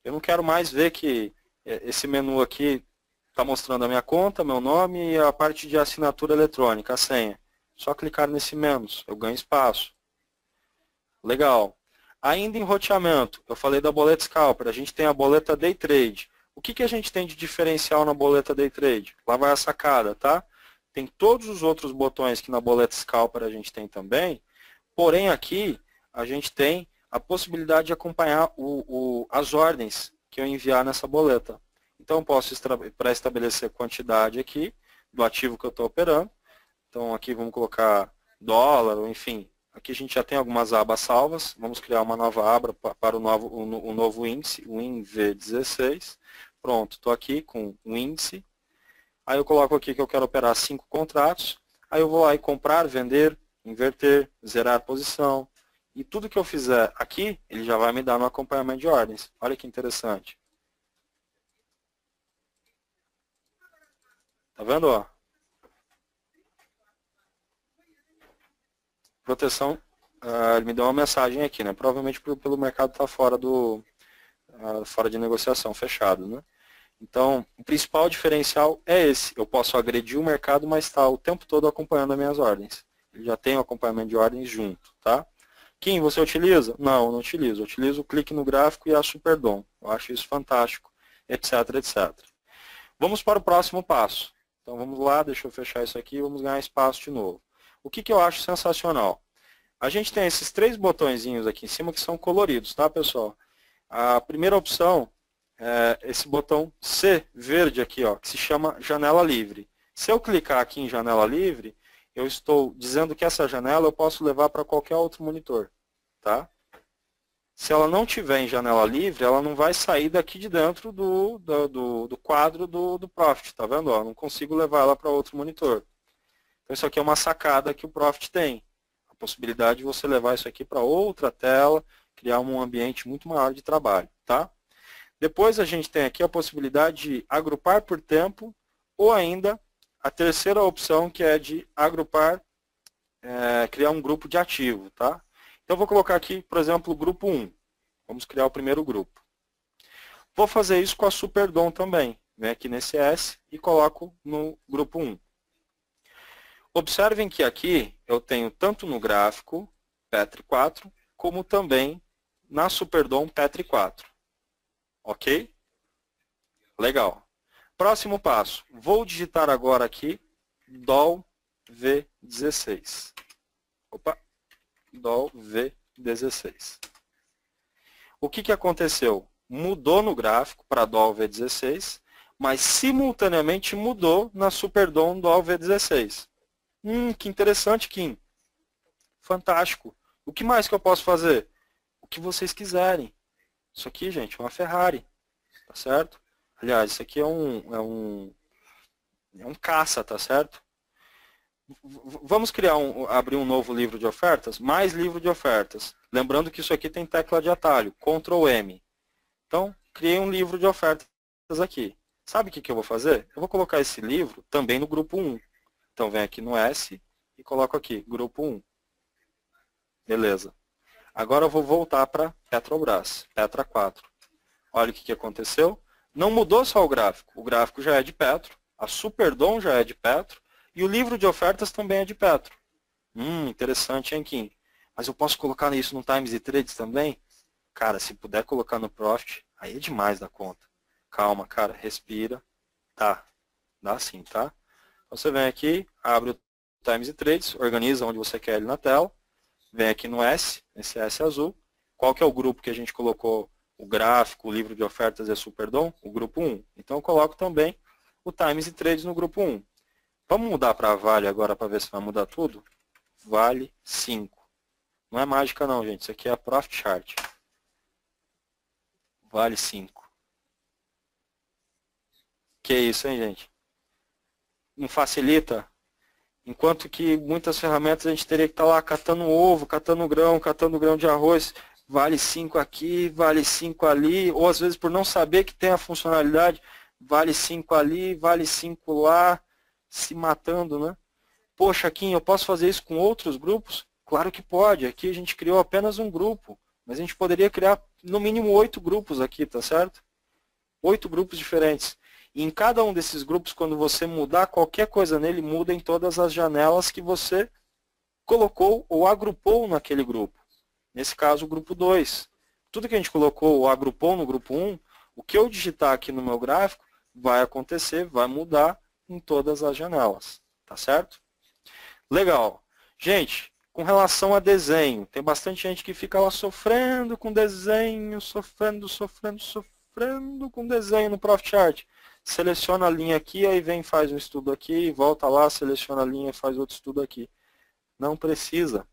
Eu não quero mais ver que esse menu aqui está mostrando a minha conta, meu nome e a parte de assinatura eletrônica, a senha. Só clicar nesse menos, eu ganho espaço. Legal. Ainda em roteamento, eu falei da boleta Scalper, a gente tem a boleta Day Trade. O que a gente tem de diferencial na boleta Day Trade? Lá vai a sacada, tá? Tem todos os outros botões que na boleta Scalper a gente tem também, porém aqui a gente tem a possibilidade de acompanhar as ordens que eu enviar nessa boleta. Então eu posso pré-estabelecer quantidade aqui do ativo que eu estou operando. Então aqui vamos colocar dólar, ou enfim, aqui a gente já tem algumas abas salvas. Vamos criar uma nova aba para o novo índice, o INV16. Pronto, estou aqui com o índice. Aí eu coloco aqui que eu quero operar 5 contratos. Aí eu vou lá e comprar, vender, inverter, zerar posição. E tudo que eu fizer aqui, ele já vai me dar no acompanhamento de ordens. Olha que interessante. Tá vendo, ó? Proteção, ele me deu uma mensagem aqui, né? Provavelmente pelo mercado estar fora de negociação, fechado, né? Então, o principal diferencial é esse. Eu posso agredir o mercado, mas está o tempo todo acompanhando as minhas ordens. Ele já tem o acompanhamento de ordens junto, tá? Kim, você utiliza? Não, eu não utilizo. Eu utilizo o clique no gráfico e a Superdom. Eu acho isso fantástico, etc, etc. Vamos para o próximo passo. Então, vamos lá, deixa eu fechar isso aqui e vamos ganhar espaço de novo. O que eu acho sensacional? A gente tem esses 3 botõezinhos aqui em cima que são coloridos, tá, pessoal? A primeira opção é esse botão C verde aqui, ó, que se chama Janela Livre. Se eu clicar aqui em Janela Livre, eu estou dizendo que essa janela eu posso levar para qualquer outro monitor, tá? Se ela não tiver em janela livre, ela não vai sair daqui de dentro do quadro do Profit, tá vendo? Ó, não consigo levar ela para outro monitor. Então isso aqui é uma sacada que o Profit tem. A possibilidade de você levar isso aqui para outra tela, criar um ambiente muito maior de trabalho, tá? Depois a gente tem aqui a possibilidade de agrupar por tempo, ou ainda a terceira opção, que é de agrupar, criar um grupo de ativo, tá? Então eu vou colocar aqui, por exemplo, o grupo 1. Vamos criar o primeiro grupo. Vou fazer isso com a Superdom também. Venho aqui nesse S e coloco no grupo 1. Observem que aqui eu tenho tanto no gráfico Petri 4, como também na Superdom Petri 4. Ok? Legal. Próximo passo. Vou digitar agora aqui DOL V16. Opa! DOL V16. O que aconteceu? Mudou no gráfico para DOL V16, mas simultaneamente mudou na Superdom DOL V16. Que interessante, Kim. Fantástico. O que mais que eu posso fazer? O que vocês quiserem. Isso aqui, gente, é uma Ferrari. Tá certo? Aliás, isso aqui é um caça, tá certo? Vamos abrir um novo livro de ofertas? Mais livro de ofertas. Lembrando que isso aqui tem tecla de atalho, Ctrl M. Então, criei um livro de ofertas aqui. Sabe o que eu vou fazer? Eu vou colocar esse livro também no grupo 1. Então, venho aqui no S e coloco aqui, grupo 1. Beleza. Agora eu vou voltar para Petrobras, Petra 4. Olha o que aconteceu. Não mudou só o gráfico já é de Petro, a Superdom já é de Petro, e o livro de ofertas também é de Petro. Interessante, hein, Kim? Mas eu posso colocar isso no Times e Trades também? Cara, se puder colocar no Profit, Aí é demais da conta. Calma, cara, respira. Tá, dá sim, tá? Você vem aqui, abre o Times e Trades, organiza onde você quer ele na tela, vem aqui no S, esse S azul. Qual que é o grupo que a gente colocou o gráfico, o livro de ofertas e a Superdom? O grupo 1. Então eu coloco também o Times e Trades no grupo 1. Vamos mudar para Vale agora para ver se vai mudar tudo? Vale 5. Não é mágica não, gente. Isso aqui é a Profit Chart. Vale 5. Que isso, hein, gente? Não facilita? Enquanto que muitas ferramentas a gente teria que estar lá catando ovo, catando grão de arroz, vale 5 aqui, vale 5 ali, ou às vezes por não saber que tem a funcionalidade, vale 5 ali, vale 5 lá, se matando, né? Poxa, Kim, eu posso fazer isso com outros grupos? Claro que pode. Aqui a gente criou apenas um grupo, mas a gente poderia criar no mínimo 8 grupos aqui, tá certo? 8 grupos diferentes. E em cada um desses grupos, quando você mudar qualquer coisa nele, muda em todas as janelas que você colocou ou agrupou naquele grupo. Nesse caso, o grupo 2. Tudo que a gente colocou ou agrupou no grupo 1, o que eu digitar aqui no meu gráfico vai acontecer, vai mudar em todas as janelas. Tá certo? Legal. Gente, com relação a desenho, tem bastante gente que fica lá sofrendo com desenho, sofrendo com desenho no Profit Chart. Seleciona a linha aqui, aí vem faz um estudo aqui, volta lá, seleciona a linha e faz outro estudo aqui. Não precisa.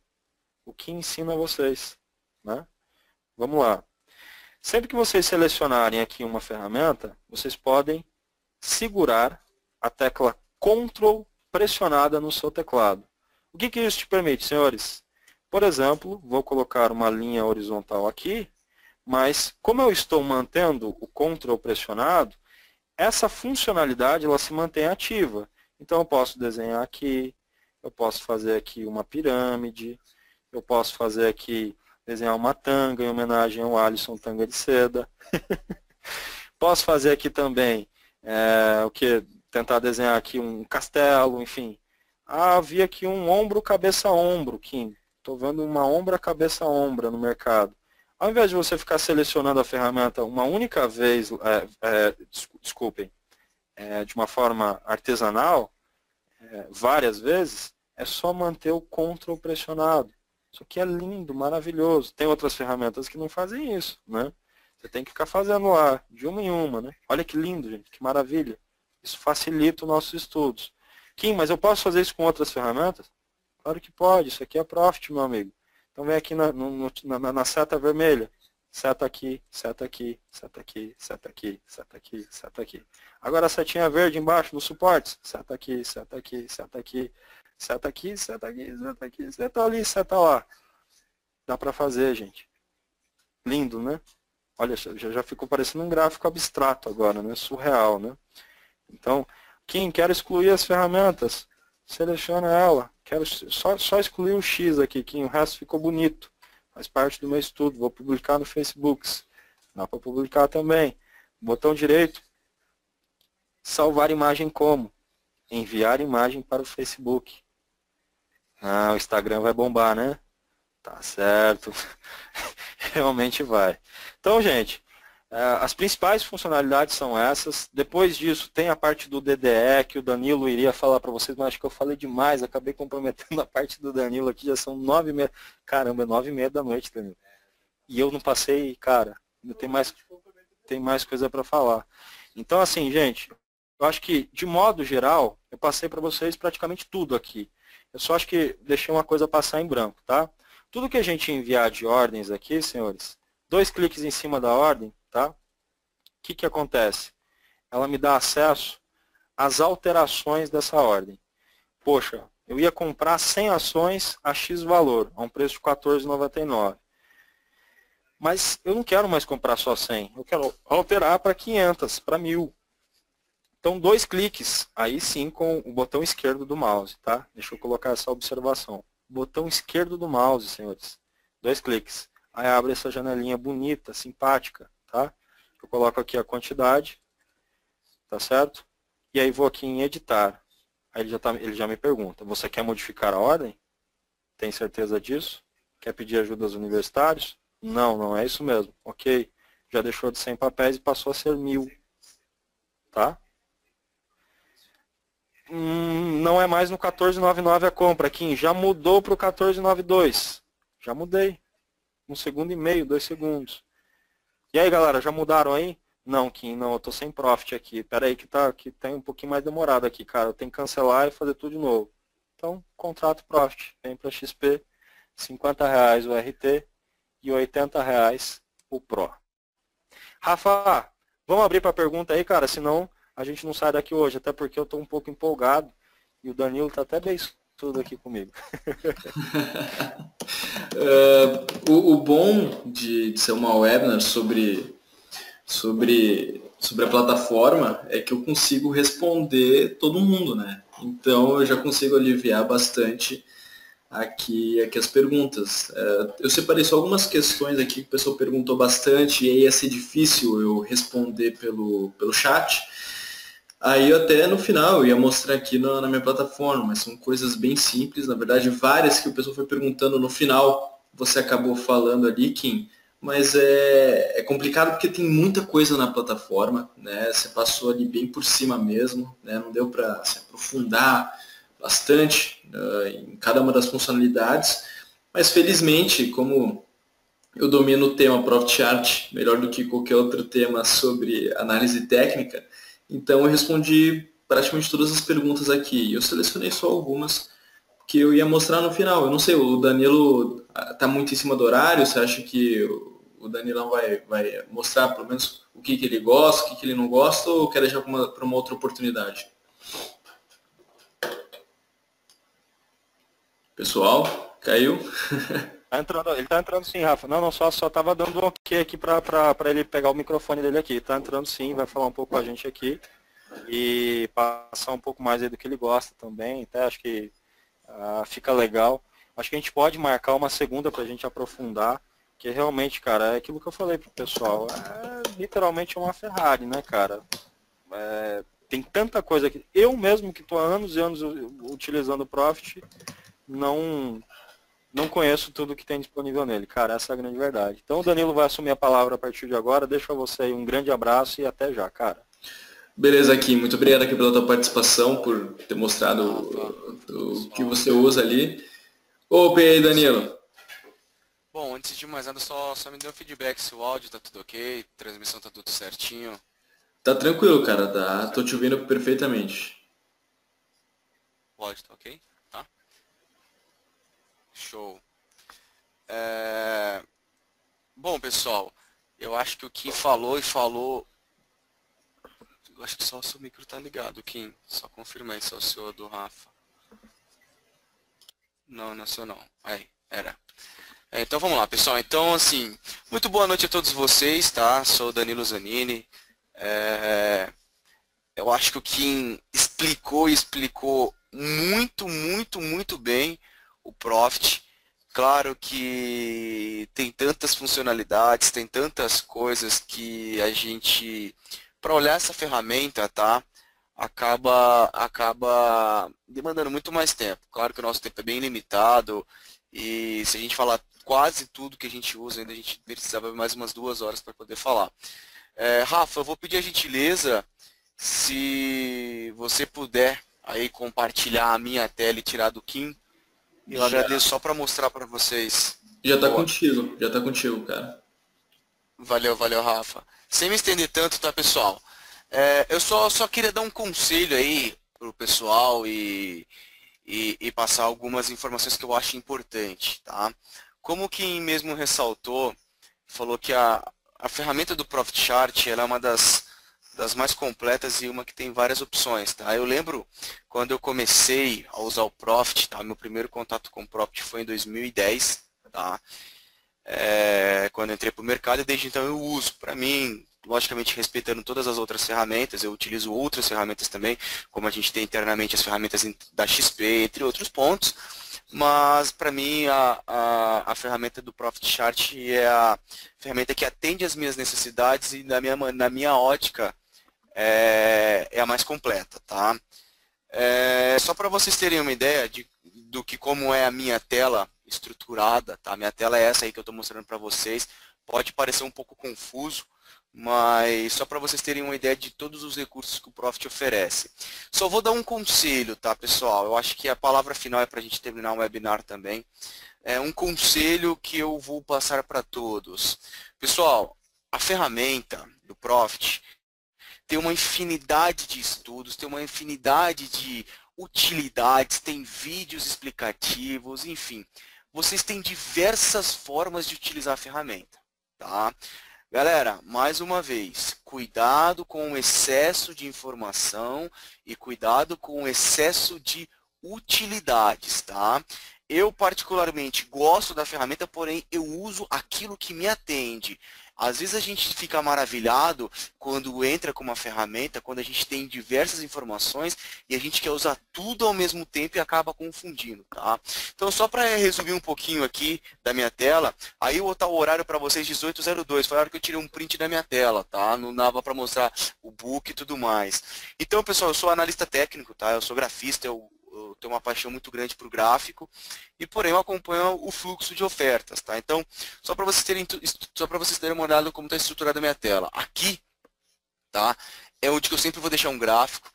O que ensina a vocês, né? Vamos lá. Sempre que vocês selecionarem aqui uma ferramenta, vocês podem segurar a tecla Ctrl pressionada no seu teclado. O que isso te permite, senhores? Por exemplo, vou colocar uma linha horizontal aqui, mas como eu estou mantendo o Ctrl pressionado, essa funcionalidade ela se mantém ativa. Então eu posso desenhar aqui, eu posso fazer aqui uma pirâmide, eu posso fazer aqui, desenhar uma tanga em homenagem ao Alisson Tanga de Seda. Posso fazer aqui também, tentar desenhar aqui um castelo, enfim. Ah, vi aqui um ombro, cabeça, ombro, Kim. Estou vendo uma ombra, cabeça, ombra no mercado. Ao invés de você ficar selecionando a ferramenta uma única vez, de uma forma artesanal, várias vezes, é só manter o Ctrl pressionado. Isso aqui é lindo, maravilhoso. Tem outras ferramentas que não fazem isso, né? Você tem que ficar fazendo lá, de uma em uma, né? Olha que lindo, gente, que maravilha. Isso facilita os nossos estudos. Kim, mas eu posso fazer isso com outras ferramentas? Claro que pode, isso aqui é Profit, meu amigo. Então vem aqui na seta vermelha. Seta aqui, seta aqui, seta aqui, seta aqui, seta aqui, seta aqui. Agora a setinha verde embaixo dos suportes. Seta aqui, seta aqui, seta aqui, seta aqui, seta aqui, seta aqui, seta ali, seta lá. Dá para fazer, gente. Lindo, né? Olha, já ficou parecendo um gráfico abstrato agora, né? Surreal, né? Então, quem quer excluir as ferramentas, seleciona ela. Quero só excluir o X aqui, que o resto ficou bonito. Faz parte do meu estudo. Vou publicar no Facebook. Dá para publicar também. Botão direito. Salvar imagem como? Enviar imagem para o Facebook. Ah, o Instagram vai bombar, né? Tá certo. Realmente vai. Então, gente, as principais funcionalidades são essas. Depois disso, tem a parte do DDE, que o Danilo iria falar para vocês, mas acho que eu falei demais, acabei comprometendo a parte do Danilo aqui, já são 9h30. Caramba, 9h30 da noite, Danilo. E eu não passei, cara, tem mais coisa para falar. Então, assim, gente, eu acho que, de modo geral, eu passei para vocês praticamente tudo aqui. Eu só acho que deixei uma coisa passar em branco, tá? Tudo que a gente enviar de ordens aqui, senhores, 2 cliques em cima da ordem, tá? O que acontece? Ela me dá acesso às alterações dessa ordem. Poxa, eu ia comprar 100 ações a X valor, a um preço de R$14,99. Mas eu não quero mais comprar só 100, eu quero alterar para 500, para 1.000. Então, 2 cliques, aí sim com o botão esquerdo do mouse, tá? Deixa eu colocar essa observação. Botão esquerdo do mouse, senhores. 2 cliques. Aí abre essa janelinha bonita, simpática, tá? Eu coloco aqui a quantidade, tá certo? E aí vou aqui em editar. Aí ele já me pergunta, você quer modificar a ordem? Tem certeza disso? Quer pedir ajuda aos universitários? Não, não é isso mesmo. Ok. já deixou de 100 papéis e passou a ser 1000. Tá? Não é mais no 14,99 a compra, Kim. Já mudou para o 14,92. Já mudei. 1,5 segundo, 2 segundos. E aí, galera, já mudaram aí? Não, Kim, não, eu tô sem profit aqui. Pera aí que tem um pouquinho mais demorado aqui, cara. Eu tenho que cancelar e fazer tudo de novo. Então, contrato profit. Vem para XP, R$ 50 o RT e R$ 80 o Pro. Rafa, vamos abrir para pergunta aí, cara, senão a gente não sai daqui hoje, até porque eu estou um pouco empolgado e o Danilo está até bem tudo aqui comigo. O bom de ser uma webinar sobre a plataforma é que eu consigo responder todo mundo, né? Então eu já consigo aliviar bastante aqui as perguntas. Eu separei só algumas questões aqui que o pessoal perguntou bastante e aí ia ser difícil eu responder pelo chat. Aí até no final eu ia mostrar aqui na minha plataforma, mas são coisas bem simples, na verdade várias que o pessoal foi perguntando no final, você acabou falando ali, Kim, mas é complicado porque tem muita coisa na plataforma, né? Você passou ali bem por cima mesmo, né? Não deu para se aprofundar bastante em cada uma das funcionalidades, mas felizmente, como eu domino o tema Profit Chart melhor do que qualquer outro tema sobre análise técnica, então eu respondi praticamente todas as perguntas aqui. Eu selecionei só algumas que eu ia mostrar no final. Eu não sei, o Danilo está muito em cima do horário, você acha que o Danilão vai mostrar pelo menos o que ele gosta, o que ele não gosta, ou quer deixar para uma outra oportunidade? Pessoal, caiu? Ele está entrando sim, Rafa. Não, só estava dando um ok aqui para ele pegar o microfone dele aqui. Está entrando sim, vai falar um pouco com a gente aqui e passar um pouco mais aí do que ele gosta também. Até acho que fica legal. Acho que a gente pode marcar uma segunda para a gente aprofundar, que realmente, cara, é aquilo que eu falei pro pessoal. Literalmente uma Ferrari, né, cara? Tem tanta coisa aqui. Eu mesmo que estou há anos e anos utilizando o Profit, não conheço tudo que tem disponível nele. Cara, essa é a grande verdade. Então o Danilo vai assumir a palavra a partir de agora. Deixo a você aí um grande abraço e até já, cara. Beleza, aqui. Muito obrigado aqui pela tua participação, por ter mostrado o que você usa ali. Opa, e aí, Danilo? Bom, antes de mais nada, só me dê um feedback se o áudio tá tudo ok, transmissão tá tudo certinho. Tá tranquilo, cara. Tá, tô te ouvindo perfeitamente. O áudio tá ok? Tá? Show. Bom, pessoal, eu acho que o Kim falou. Eu acho que só o seu micro tá ligado, Kim. Só confirma aí se é o seu ou do Rafa. Não é o seu não. Aí, era. Então vamos lá, pessoal. Então, assim, muito boa noite a todos vocês, tá? Sou o Danilo Zanini. Eu acho que o Kim explicou muito bem o Profit. Claro que tem tantas funcionalidades, tem tantas coisas que a gente, para olhar essa ferramenta, tá? Acaba demandando muito mais tempo. Claro que o nosso tempo é bem limitado e se a gente falar quase tudo que a gente usa, ainda a gente precisava mais umas 2 horas para poder falar. Rafa, eu vou pedir a gentileza, se você puder aí compartilhar a minha tela e tirar do Kim, eu agradeço só para mostrar para vocês. Já tá contigo, cara. Valeu, Rafa. Sem me estender tanto, tá, pessoal? Eu só queria dar um conselho aí pro pessoal e passar algumas informações que eu acho importante, tá? Como o Kim mesmo ressaltou, falou que a ferramenta do Profit Chart ela é uma das mais completas e uma que tem várias opções, tá? Eu lembro quando eu comecei a usar o Profit, tá? Meu primeiro contato com o Profit foi em 2010, tá? Quando eu entrei para o mercado e desde então eu uso. Para mim, logicamente respeitando todas as outras ferramentas, eu utilizo outras ferramentas também, como a gente tem internamente as ferramentas da XP, entre outros pontos, mas para mim a ferramenta do Profit Chart é a ferramenta que atende às minhas necessidades e na minha ótica é a mais completa, tá? Só para vocês terem uma ideia do que como é a minha tela estruturada, tá? Minha tela é essa aí que eu estou mostrando para vocês. Pode parecer um pouco confuso, mas só para vocês terem uma ideia de todos os recursos que o Profit oferece. Só vou dar um conselho, tá, pessoal? Eu acho que a palavra final é para a gente terminar o webinar também. É um conselho que eu vou passar para todos. Pessoal, a ferramenta do Profit tem uma infinidade de estudos, tem uma infinidade de utilidades, tem vídeos explicativos, enfim. Vocês têm diversas formas de utilizar a ferramenta, tá? Galera, mais uma vez, cuidado com o excesso de informação e cuidado com o excesso de utilidades, tá? Eu particularmente gosto da ferramenta, porém eu uso aquilo que me atende. Às vezes a gente fica maravilhado quando entra com uma ferramenta, quando a gente tem diversas informações e a gente quer usar tudo ao mesmo tempo e acaba confundindo, tá? Então, só para resumir um pouquinho aqui da minha tela, aí eu vou botar o horário para vocês 18:02, foi a hora que eu tirei um print da minha tela, tá? Não dava para mostrar o book e tudo mais. Então, pessoal, eu sou analista técnico, tá? Eu sou grafista, eu tenho uma paixão muito grande por gráfico e, porém, eu acompanho o fluxo de ofertas, tá? Então, só para vocês terem uma olhada como está estruturada a minha tela. Aqui, tá? É onde eu sempre vou deixar um gráfico.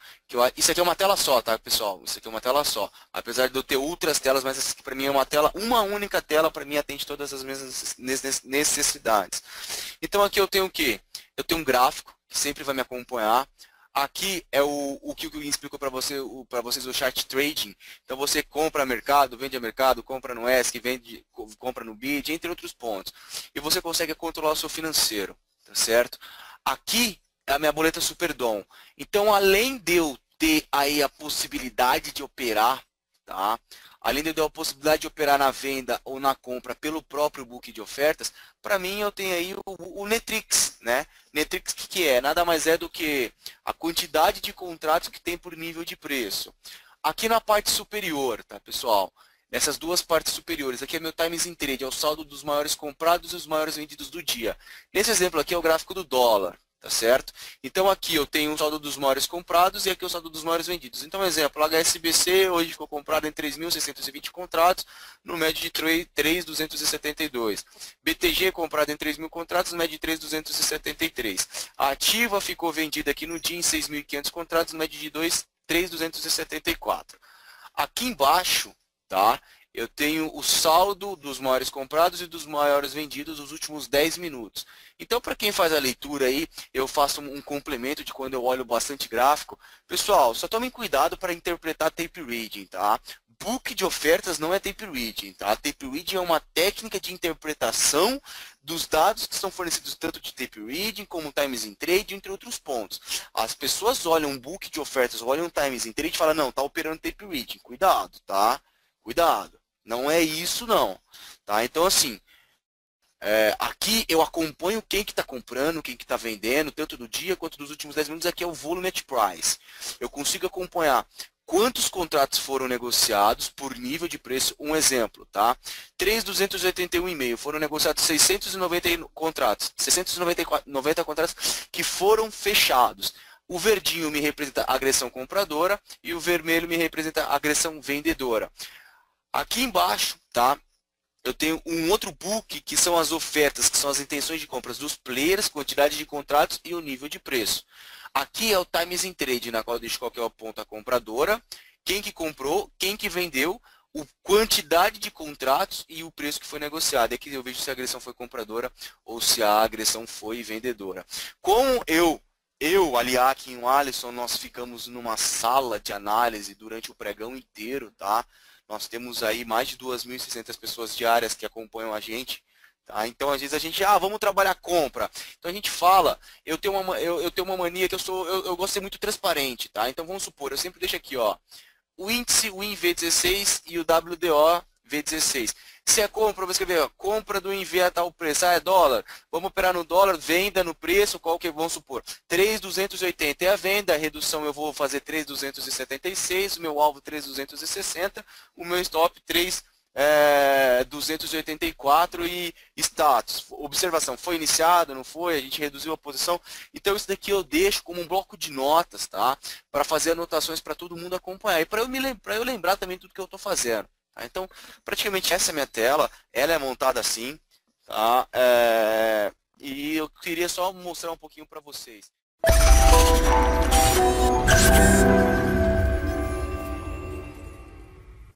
Isso aqui é uma tela só, tá, pessoal? Isso aqui é uma tela só. Apesar de eu ter outras telas, mas essa aqui para mim é uma tela, uma única tela, para mim atende todas as minhas necessidades. Então, aqui eu tenho o quê? Eu tenho um gráfico que sempre vai me acompanhar. Aqui é o que eu explico para vocês o chart trading. Então você compra a mercado, vende a mercado, compra no ESC, compra no BID, entre outros pontos. E você consegue controlar o seu financeiro, tá certo? Aqui é a minha boleta Superdom. Então, além de eu ter aí a possibilidade de operar, tá? Além de eu ter a possibilidade de operar na venda ou na compra pelo próprio book de ofertas, para mim eu tenho aí o Netrix, né? Netrix o que é? Nada mais é do que a quantidade de contratos que tem por nível de preço. Aqui na parte superior, tá, pessoal? Nessas duas partes superiores, aqui é meu Times in Trade, é o saldo dos maiores comprados e os maiores vendidos do dia. Nesse exemplo aqui é o gráfico do dólar. Tá certo? Então aqui eu tenho o saldo dos maiores comprados e aqui o saldo dos maiores vendidos. Então, exemplo, HSBC hoje ficou comprado em 3.620 contratos, no médio de 3.272. BTG comprado em 3.000 contratos, no médio de 3.273. A Ativa ficou vendida aqui no dia em 6.500 contratos, no médio de 3.274. Aqui embaixo, tá? Eu tenho o saldo dos maiores comprados e dos maiores vendidos nos últimos 10 minutos. Então, para quem faz a leitura aí, eu faço um complemento de quando eu olho bastante gráfico. Pessoal, só tomem cuidado para interpretar tape reading, tá? Book de ofertas não é tape reading, tá? Tape reading é uma técnica de interpretação dos dados que são fornecidos tanto de tape reading como times in trade, entre outros pontos. As pessoas olham um book de ofertas, olham times in trade e falam, não, tá operando tape reading. Cuidado, tá? Cuidado. Não é isso, não. Tá? Então, assim, aqui eu acompanho quem que está comprando, quem que está vendendo, tanto do dia quanto dos últimos 10 minutos. Aqui é o volume at price. Eu consigo acompanhar quantos contratos foram negociados por nível de preço. Um exemplo, tá? 3.281,5 foram negociados 690 contratos, 690 contratos que foram fechados. O verdinho me representa a agressão compradora e o vermelho me representa a agressão vendedora. Aqui embaixo, tá? Eu tenho um outro book que são as ofertas, que são as intenções de compras dos players, quantidade de contratos e o nível de preço. Aqui é o Times in Trade, na qual eu deixo qual que é o ponto a compradora, quem que comprou, quem que vendeu, a quantidade de contratos e o preço que foi negociado. Aqui eu vejo se a agressão foi compradora ou se a agressão foi vendedora. Como a Liak e o Alisson, nós ficamos numa sala de análise durante o pregão inteiro, tá? Nós temos aí mais de 2.600 pessoas diárias que acompanham a gente. Tá? Então, às vezes a gente, vamos trabalhar compra. Então, a gente fala, eu tenho uma mania que eu gosto de ser muito transparente. Tá? Então, vamos supor, eu sempre deixo aqui, ó, o índice, o INV16 e o WDO V16. Se é compra, eu vou escrever, ó, compra do INV a tal preço, é dólar. Vamos operar no dólar, venda no preço, qual que vamos supor? 3.280 é a venda, a redução eu vou fazer 3.276, o meu alvo 3.260, o meu stop 3.284 e status. Observação, foi iniciado, não foi? A gente reduziu a posição. Então isso daqui eu deixo como um bloco de notas, tá? Para fazer anotações para todo mundo acompanhar e para eu lembrar também tudo que eu estou fazendo. Tá? Então, praticamente essa é a minha tela, ela é montada assim, tá? E eu queria só mostrar um pouquinho para vocês.